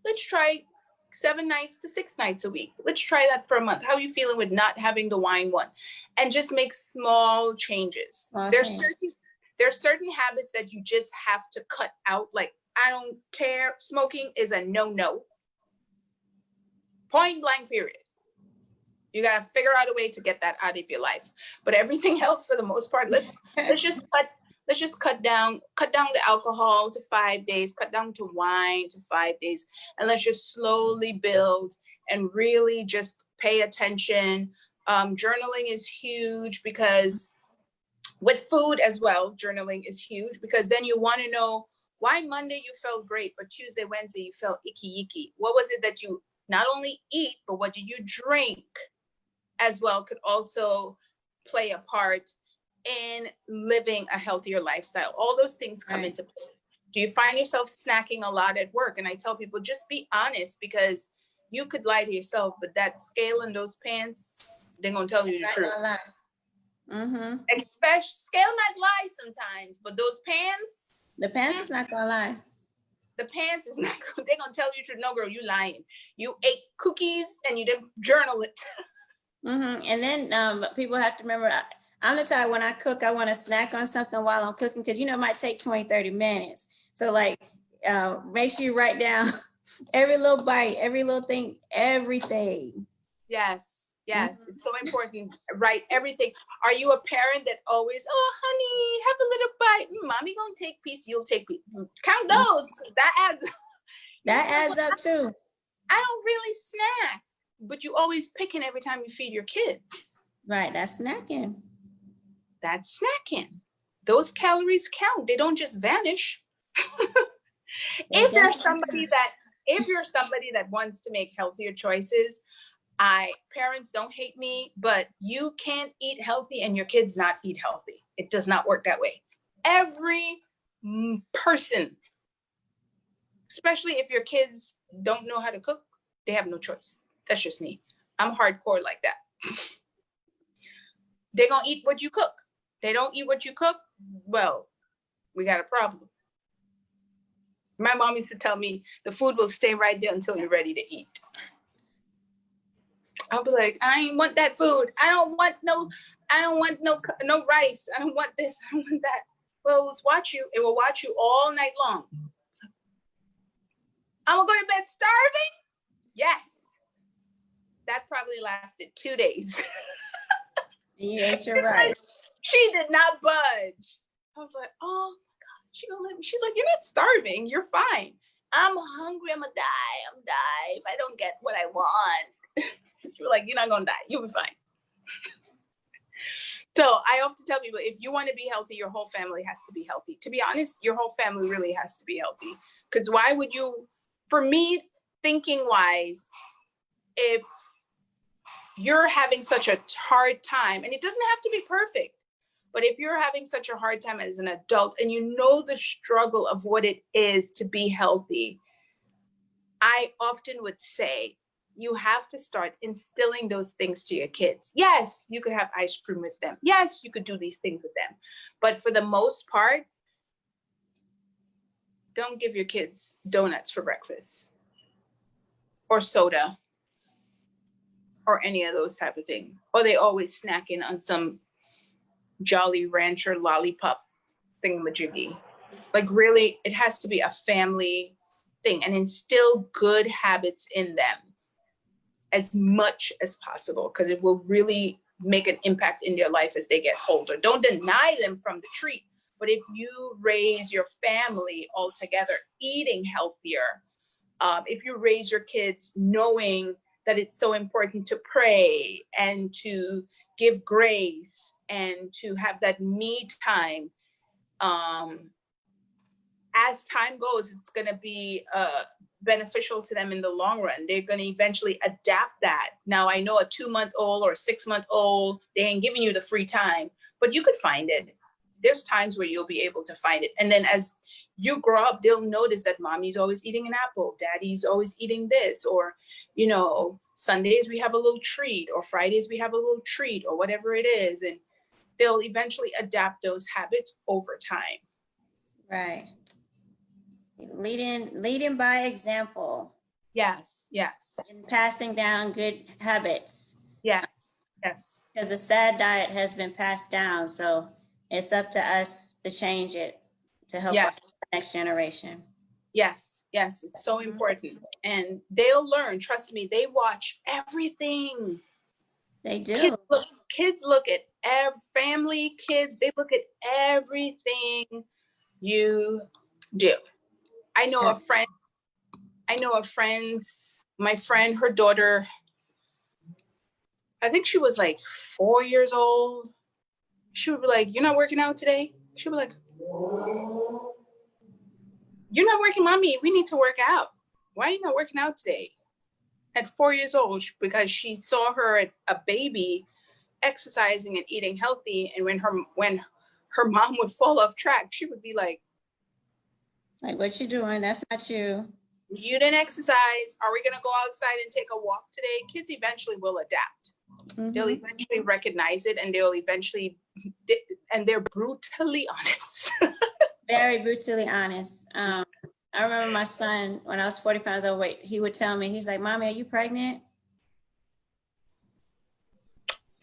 Let's try 7 nights to 6 nights a week. Let's try that for a month. How are you feeling with not having the wine one? And just make small changes. There's certain habits that you just have to cut out. Like, I don't care. Smoking is a no. Point blank, period. You got to figure out a way to get that out of your life. But everything else, for the most part, let's just cut down the alcohol to 5 days, cut down to wine to 5 days, and let's just slowly build and really just pay attention. Journaling is huge, because with food as well, journaling is huge, because then you want to know why Monday you felt great, but Tuesday, Wednesday you felt icky. What was it that you not only eat, but what did you drink as well could also play a part in living a healthier lifestyle. All those things come into play. Do you find yourself snacking a lot at work? And I tell people, just be honest, because you could lie to yourself, but that scale and those pants, they're going to tell you the truth. Especially, scale might lie sometimes, but those pants. The pants is not going to lie. The pants is not, they're going to tell you the truth. No, girl, you lying. You ate cookies and you didn't journal it. And then people have to remember, I'm the type, when I cook, I want to snack on something while I'm cooking, because it might take 20-30 minutes. So like, make sure you write down every little bite, every little thing, everything. Yes. Yes, it's so important. Write everything. Are you a parent that always, oh, honey, have a little bite. Mommy gonna take piece, you'll take piece. Count those. That adds up. That adds up too. I don't really snack, but you always picking every time you feed your kids. Right, that's snacking. That's snacking. Those calories count. They don't just vanish. If you're somebody that wants to make healthier choices, parents don't hate me, but you can't eat healthy and your kids not eat healthy. It does not work that way. Every person, especially if your kids don't know how to cook, they have no choice. That's just me. I'm hardcore like that. They're gonna eat what you cook. They don't eat what you cook, well, we got a problem. My mom used to tell me the food will stay right there until you're ready to eat. I'll be like, I ain't want that food. I don't want no rice. I don't want this. I don't want that. Well, it will watch you all night long. I'm gonna go to bed starving? Yes. That probably lasted 2 days. You ate your rice. She did not budge. I was like, oh my God, she gonna let me. She's like, you're not starving. You're fine. I'm hungry. I'm gonna die if I don't get what I want. She was like, you're not gonna die. You'll be fine. So I often tell people, if you want to be healthy, your whole family has to be healthy. To be honest, your whole family really has to be healthy. Because why would you, for me, thinking wise, if you're having such a hard time, and it doesn't have to be perfect, but if you're having such a hard time as an adult and you know the struggle of what it is to be healthy, I often would say, you have to start instilling those things to your kids. Yes, you could have ice cream with them. Yes, you could do these things with them. But for the most part, don't give your kids donuts for breakfast or soda or any of those type of things. Or they always snacking on some Jolly Rancher lollipop thingamajiggy. Like really, it has to be a family thing and instill good habits in them as much as possible, because it will really make an impact in their life as they get older. Don't deny them from the treat, but if you raise your family all together eating healthier, if you raise your kids knowing that it's so important to pray and to give grace and to have that me time, as time goes, it's going to be beneficial to them in the long run. They're going to eventually adapt that. Now, I know a 2-month-old or a 6-month-old, they ain't giving you the free time, but you could find it. There's times where you'll be able to find it. And then as you grow up, they'll notice that mommy's always eating an apple, daddy's always eating this, or, you know, Sundays we have a little treat, or Fridays we have a little treat, or whatever it is. And they'll eventually adapt those habits over time. Right. Leading by example. Yes, yes. And passing down good habits. Yes, yes. Because the sad diet has been passed down, so it's up to us to change it to help the next generation. Yes, yes, it's so important. And they'll learn, trust me, they watch everything. They do. Kids look at family, kids, they look at everything you do. I know a friend, my friend, her daughter, I think she was like 4 years old. She would be like, you're not working out today? She would be like, you're not working, mommy, we need to work out. Why are you not working out today? At 4 years old, because she saw her, a baby, exercising and eating healthy. And when her mom would fall off track, she would be like, what you doing? That's not you. You didn't exercise. Are we going to go outside and take a walk today? Kids eventually will adapt. Mm-hmm. They'll eventually recognize it, and they're brutally honest. Very brutally honest. I remember my son, when I was 40 pounds overweight, he would tell me, he's like, Mommy, are you pregnant?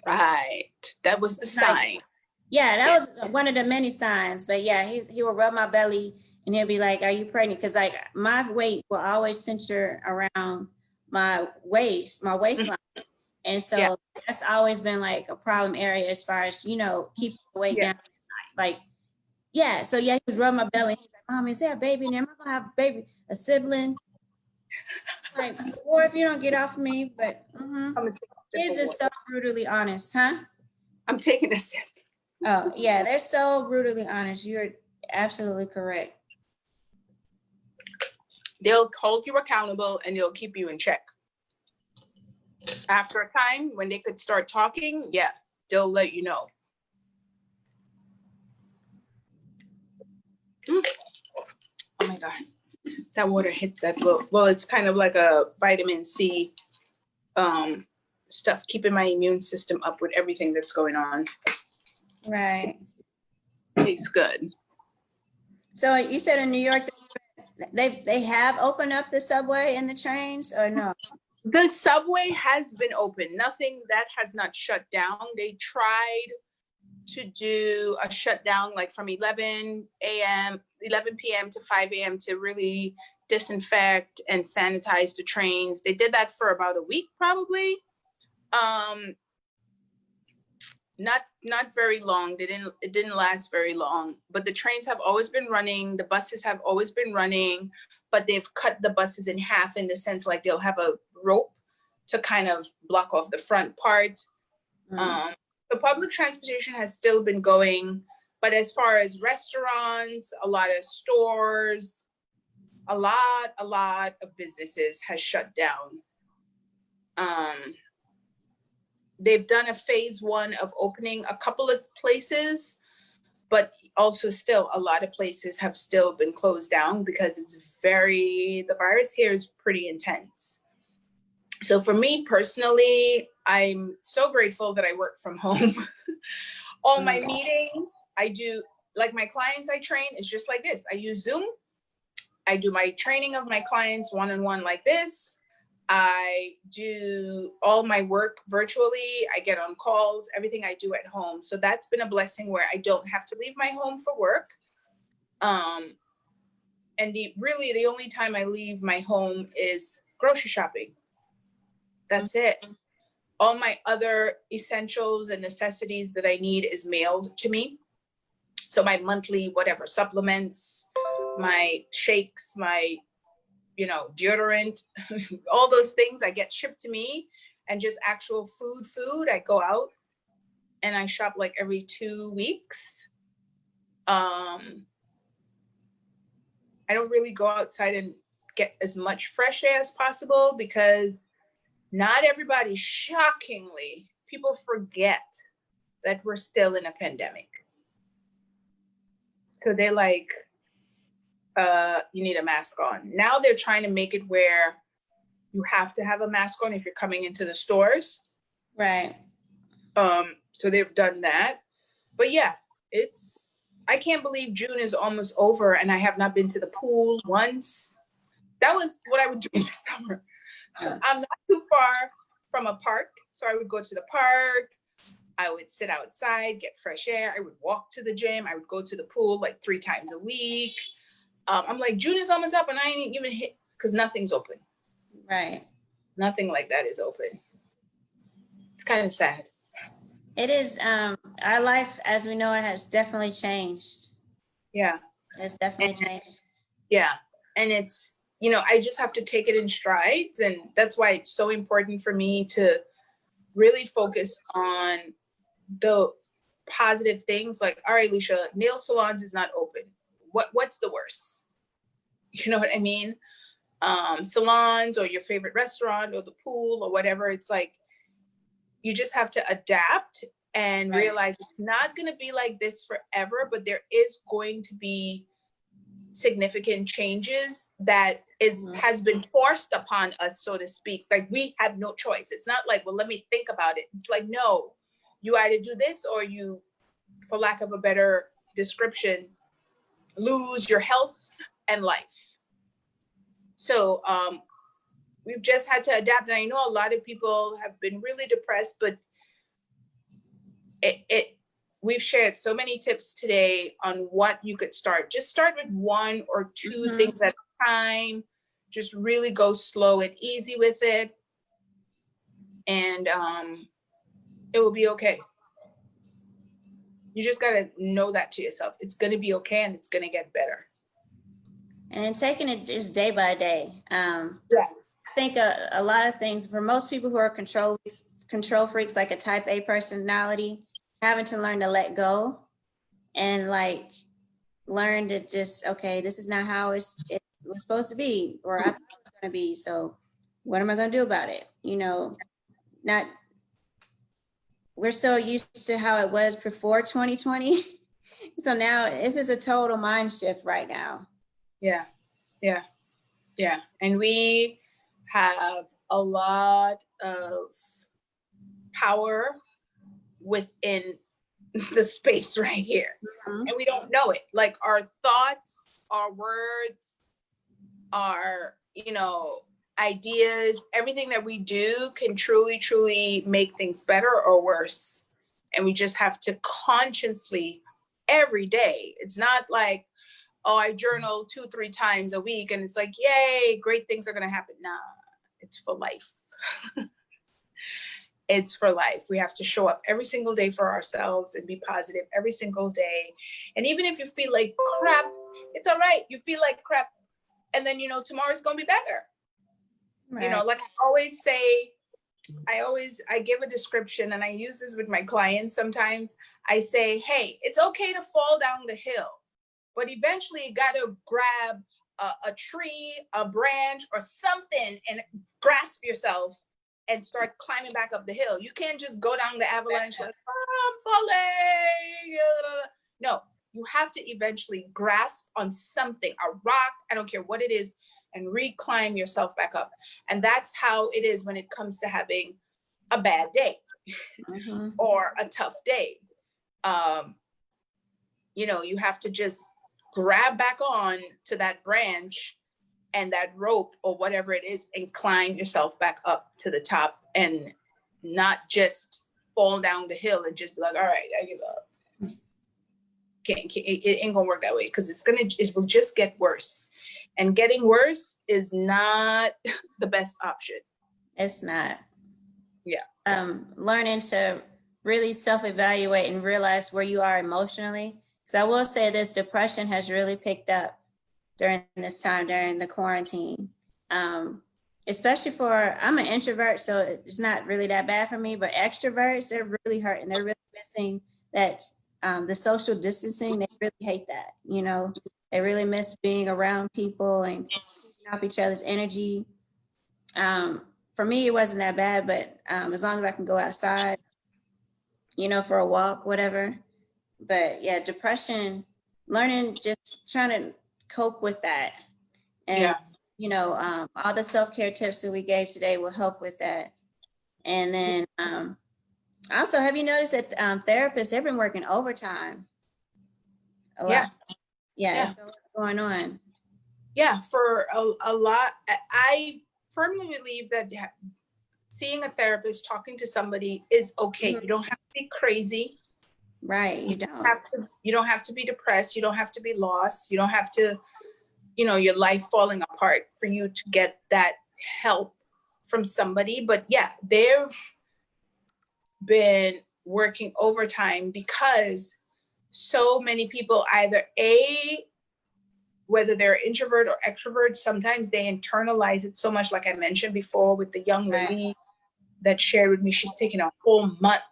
Right. That was the sign. Yeah, that was one of the many signs. But yeah, he would rub my belly and he'll be like, are you pregnant? Because like my weight will always center around my waistline. And so Yeah. that's always been like a problem area as far as, you know, keeping the weight Yeah. down. Like, yeah. So yeah, he was rubbing my belly. He's like, Mom, is there a baby in there? Am I gonna have a baby, a sibling? Like, or if you don't get off of me, but I'm gonna take a sip kids of are so water. brutally honest, huh? I'm taking a sip. Oh, yeah, they're so brutally honest. You're absolutely correct. They'll hold you accountable and they'll keep you in check. After a time, when they could start talking, yeah, they'll let you know. Oh my God. That water hit that low. Well, it's kind of like a vitamin C stuff, keeping my immune system up with everything that's going on. Right. It's good. So you said in New York, they have opened up the subway and the trains, or no? The subway has been open. Nothing that has not shut down. They tried to do a shutdown like from 11 p.m. to 5 a.m. to really disinfect and sanitize the trains. They did that for about a week, probably. Not very long. It didn't last very long, but the trains have always been running. The buses have always been running, but they've cut the buses in half in the sense like they'll have a rope to kind of block off the front part. The public transportation has still been going, but as far as restaurants, a lot of stores, a lot of businesses has shut down. They've done a phase 1 of opening a couple of places, but also still a lot of places have still been closed down because the virus here is pretty intense. So for me personally, I'm so grateful that I work from home. All my meetings, I do, like my clients I train, is just like this. I use Zoom. I do my training of my clients one-on-one like this. I do all my work virtually. I get on calls, everything I do at home. So that's been a blessing where I don't have to leave my home for work. And the only time I leave my home is grocery shopping. That's it. All my other essentials and necessities that I need is mailed to me. So my monthly, whatever, supplements, my shakes, my, deodorant, all those things I get shipped to me, and just actual food. I go out and I shop like every 2 weeks. I don't really go outside and get as much fresh air as possible because not everybody, shockingly, people forget that we're still in a pandemic. So they're like, you need a mask on. Now they're trying to make it where you have to have a mask on if you're coming into the stores. Right. So they've done that. But yeah, I can't believe June is almost over and I have not been to the pool once. That was what I would do in the summer. I'm not too far from a park, so I would go to the park. I would sit outside, get fresh air. I would walk to the gym. I would go to the pool like 3 times a week. I'm like, June is almost up and I ain't even hit because nothing's open. Right. Nothing like that is open. It's kind of sad. It is. Our life, as we know it, has definitely changed. Yeah. It's definitely changed. Yeah. And it's, I just have to take it in strides. And that's why it's so important for me to really focus on the positive things. Like, all right, Elesha, nail salons is not open. What's the worst? You know what I mean? Salons or your favorite restaurant or the pool or whatever. It's like, you just have to adapt and realize it's not going to be like this forever, but there is going to be significant changes that has been forced upon us, so to speak. Like, we have no choice. It's not like, well, let me think about it. It's like, no, you either do this or you, for lack of a better description, lose your health and life. So we've just had to adapt. And I know a lot of people have been really depressed, but we've shared so many tips today on what you could start. Just start with 1 or 2 things at a time. Just really go slow and easy with it. and it will be okay. You just got to know that to yourself. It's going to be okay, and it's going to get better. And then taking it just day by day. Yeah. I think a lot of things for most people who are control freaks, like a type A personality, having to learn to let go and like learn to just, okay, this is not how it was supposed to be, or I thought it was going to be. So what am I going to do about it? You know, we're so used to how it was before 2020. So now this is a total mind shift right now. Yeah. Yeah. Yeah. And we have a lot of power within the space right here. Mm-hmm. And we don't know it. Like our thoughts, our words, our, you know, ideas, everything that we do can truly, truly make things better or worse. And we just have to consciously every day. It's not like, oh, I journal 2-3 times a week and it's like, yay, great things are going to happen. Nah, it's for life. It's for life. We have to show up every single day for ourselves and be positive every single day. And even if you feel like crap, it's all right. You feel like crap. And then, you know, tomorrow's going to be better. Right. You know, like I always say, I give a description, and I use this with my clients sometimes. I say, hey, it's okay to fall down the hill, but eventually you got to grab a tree, a branch, or something and grasp yourself and start climbing back up the hill. You can't just go down the avalanche like, oh, I'm falling. No, you have to eventually grasp on something, a rock, I don't care what it is, and reclimb yourself back up. And that's how it is when it comes to having a bad day mm-hmm. or a tough day. You know, you have to just grab back on to that branch and that rope or whatever it is and climb yourself back up to the top, and not just fall down the hill and just be like, all right, I give up. It ain't gonna work that way, because it will just get worse. And getting worse is not the best option. It's not. Yeah. Learning to really self-evaluate and realize where you are emotionally. Because I will say this, depression has really picked up during this time, during the quarantine. Especially I'm an introvert, so it's not really that bad for me, but extroverts, they're really hurting. They're really missing that, the social distancing. They really hate that, you know. They really miss being around people and keeping off each other's energy. For me, it wasn't that bad, but as long as I can go outside, you know, for a walk, whatever. But yeah, depression, learning, just trying to cope with that. And, yeah. You know, all the self-care tips that we gave today will help with that. And then also, have you noticed that therapists, they've been working overtime a lot? Yeah. So what's going on? Yeah, for a lot. I firmly believe that seeing a therapist, talking to somebody is okay. Mm-hmm. You don't have to be crazy. Right. You don't have to be depressed. You don't have to be lost. You don't have to, you know, your life falling apart for you to get that help from somebody. But yeah, they've been working overtime because so many people either whether they're introvert or extrovert, sometimes they internalize it so much, like I mentioned before with the young lady that shared with me, she's taking a whole month.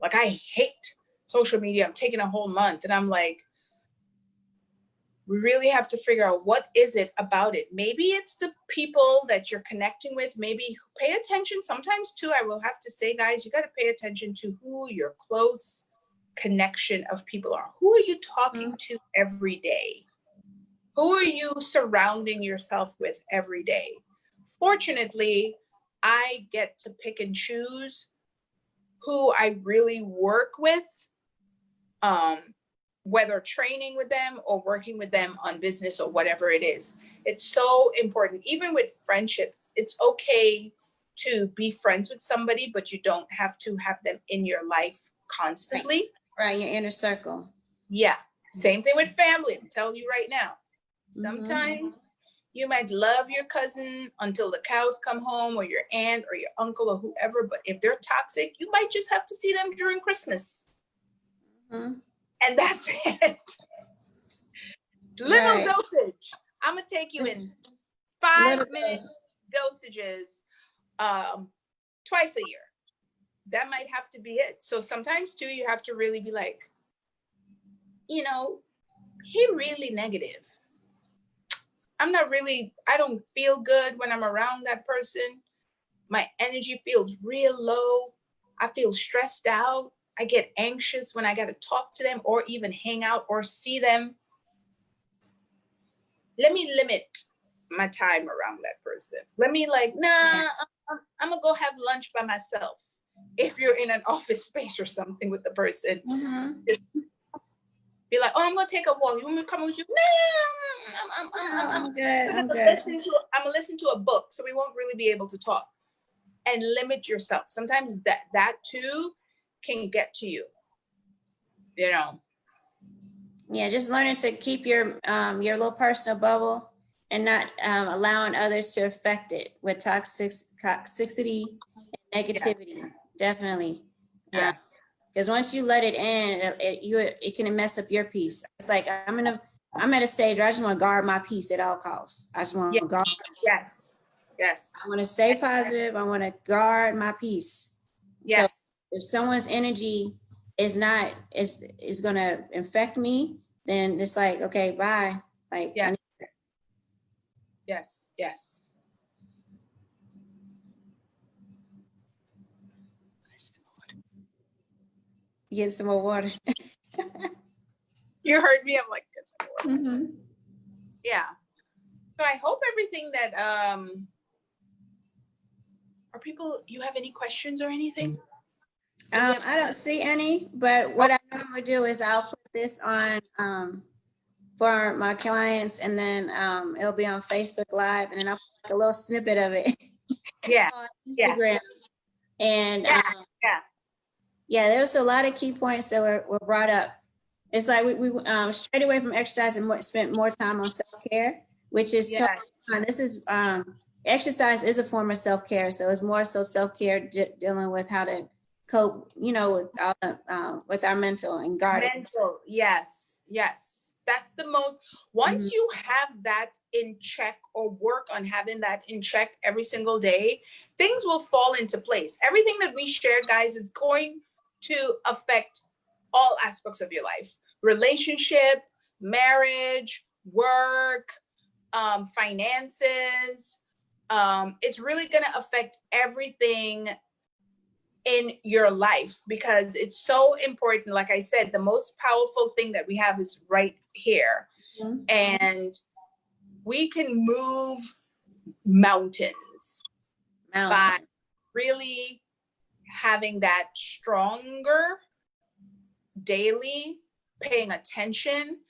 Like, I hate social media. I'm taking a whole month. And I'm like, we really have to figure out what is it about it. Maybe it's the people that you're connecting with. Maybe pay attention. Sometimes too, I will have to say, guys, you got to pay attention to who your close connection of people are. Who are you talking to every day? Who are you surrounding yourself with every day? Fortunately, I get to pick and choose who I really work with, whether training with them or working with them on business or whatever it is. It's so important. Even with friendships, it's okay to be friends with somebody, but you don't have to have them in your life constantly. Right, your inner circle. Yeah. Same thing with family. I'm telling you right now. Sometimes You might love your cousin until the cows come home, or your aunt or your uncle or whoever, but if they're toxic, you might just have to see them during Christmas. And that's it. Little Right. dosage. I'm gonna take you in 5-minute dosages twice a year. That might have to be it. So sometimes too, you have to really be like, he really negative. I don't feel good when I'm around that person. My energy feels real low. I feel stressed out. I get anxious when I got to talk to them or even hang out or see them. Let me limit my time around that person. Let me I'm gonna go have lunch by myself. If you're in an office space or something with the person, just be like, oh, I'm gonna take a walk. You want me to come with you? No, I'm good. I'm good. I'm gonna listen to a book, so we won't really be able to talk. And limit yourself. Sometimes that too can get to you. Yeah, just learning to keep your little personal bubble and not allowing others to affect it with toxicity and negativity. Yeah. Definitely. Yes. Because once you let it in, it can mess up your peace. It's like I'm at a stage where I just want to guard my peace at all costs. I just want to guard. Yes. Yes. I want to stay positive. I want to guard my peace. Yes. So if someone's energy is going to infect me, then it's like, okay, bye. Like, yes. Yes. Yes. Get some more water. You heard me. I'm like, get some more water. Mm-hmm. Yeah. So I hope everything that are people. You have any questions or anything? I don't see any, but what I normally do is I'll put this on for my clients, and then it'll be on Facebook Live, and then I'll put like a little snippet of it. Yeah. On Instagram. Yeah. And yeah, there was a lot of key points that were brought up. It's like we strayed away from exercise and spent more time on self-care, which is totally fine. This is exercise is a form of self-care, so it's more so self-care dealing with how to cope, with all the, with our mental and guarding. Mental, yes. That's the most. Once you have that in check, or work on having that in check every single day, things will fall into place. Everything that we share, guys, is going to affect all aspects of your life: relationship, marriage, work, finances. It's really going to affect everything in your life, because it's so important. Like I said, the most powerful thing that we have is right here. And we can move mountains by really having that stronger daily, paying attention.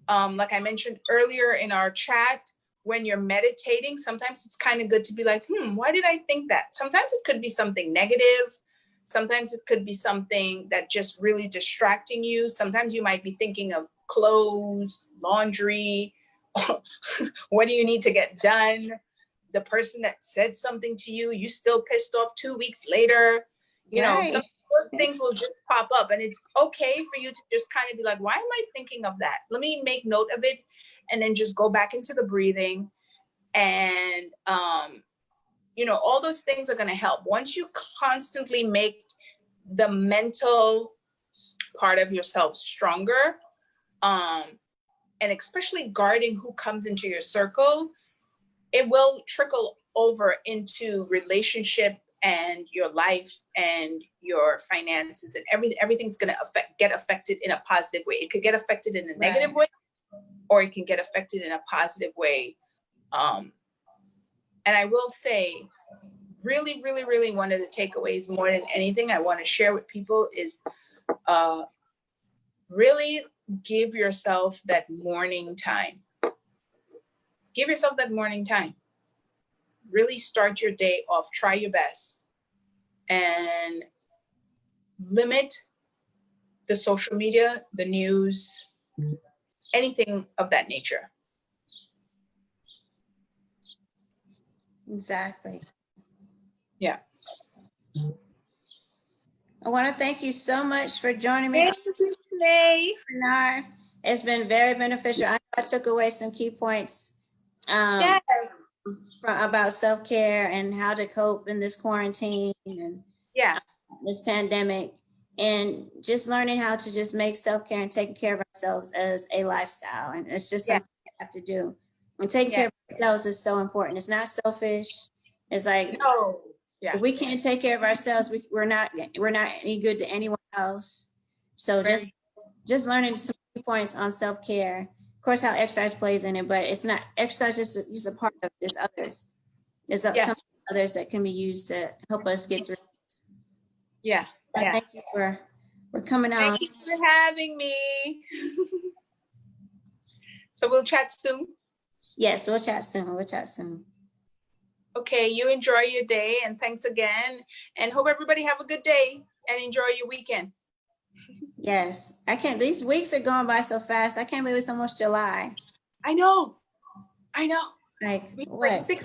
Like I mentioned earlier in our chat, when you're meditating, sometimes it's kind of good to be like, why did I think that? Sometimes it could be something negative. Sometimes it could be something that just really distracting you. Sometimes you might be thinking of clothes, laundry. What do you need to get done? The person that said something to you, you still pissed off 2 weeks later. Some of those things will just pop up, and it's okay for you to just kind of be like, why am I thinking of that? Let me make note of it, and then just go back into the breathing. And, all those things are going to help. Once you constantly make the mental part of yourself stronger, and especially guarding who comes into your circle, it will trickle over into relationship and your life and your finances, and everything's going to get affected in a positive way. It could get affected in a negative way, or it can get affected in a positive way. And I will say, really, really, really, one of the takeaways more than anything I want to share with people is really give yourself that morning time. Give yourself that morning time. Really start your day off. Try your best. And limit the social media, the news, anything of that nature. Exactly. Yeah. I want to thank you so much for joining me. Thank you, Tanae. Webinar. It's been very beneficial. I took away some key points Yes. about self-care and how to cope in this quarantine and Yeah. this pandemic, and just learning how to just make self-care and taking care of ourselves as a lifestyle. And it's just something we have to do. And taking care of ourselves is so important. It's not selfish. It's like, No. Yeah. if we can't take care of ourselves, we're not any good to anyone else. So just learning some key points on self-care. Of course, how exercise plays in it, but it's not exercise is just a part of it. There's others. There's some others that can be used to help us get through. Yeah. Thank you for coming on. Thank you for having me. So we'll chat soon. Yes, we'll chat soon. We'll chat soon. Okay, you enjoy your day, and thanks again. And hope everybody have a good day and enjoy your weekend. Yes, I can't. These weeks are going by so fast. I can't believe it's almost July. I know. Like what? Like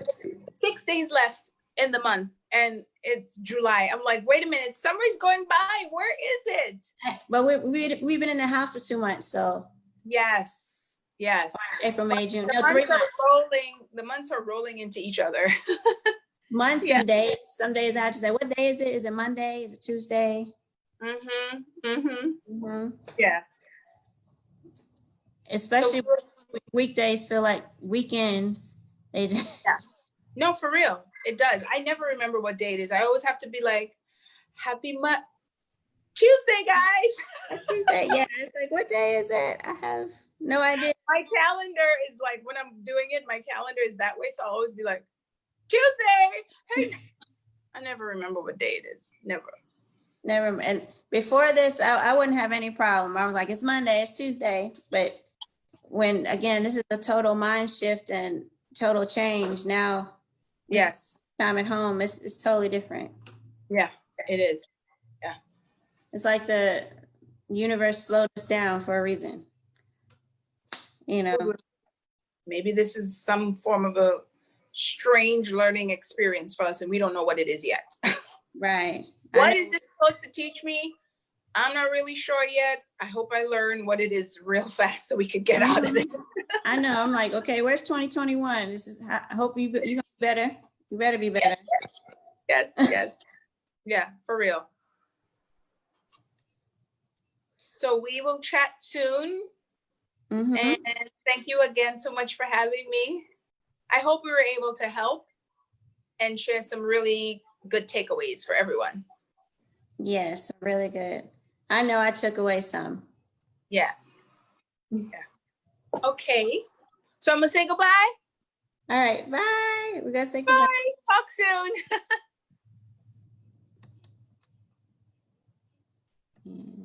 6 days left in the month, and it's July. I'm like, wait a minute, summer's going by. Where is it? But we've been in the house for 2 months, so. Yes. March, April, May, June. No, 3 months. The months are rolling into each other. Months and days. Some days I have to say, what day is it? Is it Monday? Is it Tuesday? Yeah. Especially weekdays feel like weekends. They just. Yeah. No, for real. It does. I never remember what day it is. I always have to be like, happy Tuesday, guys. Tuesday. Yeah. It's like, what day is it? I have no idea. My calendar is like, when I'm doing it, my calendar is that way. So I'll always be like, Tuesday. Hey. I never remember what day it is. Never. And before this, I wouldn't have any problem. I was like, it's Monday, it's Tuesday. But when, again, this is a total mind shift and total change. Now, yes, time at home, it's totally different. Yeah, it is. Yeah. It's like the universe slowed us down for a reason. You know, maybe this is some form of a strange learning experience for us, and we don't know what it is yet. Right. What is it supposed to teach me? I'm not really sure yet. I hope I learn what it is real fast so we could get out of this. I know. I'm like, okay, where's 2021? I hope you're gonna be better. You better be better. Yes. Yeah, for real. So we will chat soon. And thank you again so much for having me. I hope we were able to help and share some really good takeaways for everyone. Yes, really good. I know I took away some. Yeah. Okay. So I'm gonna say goodbye. All right. Bye. We gotta say goodbye. Bye. Talk soon.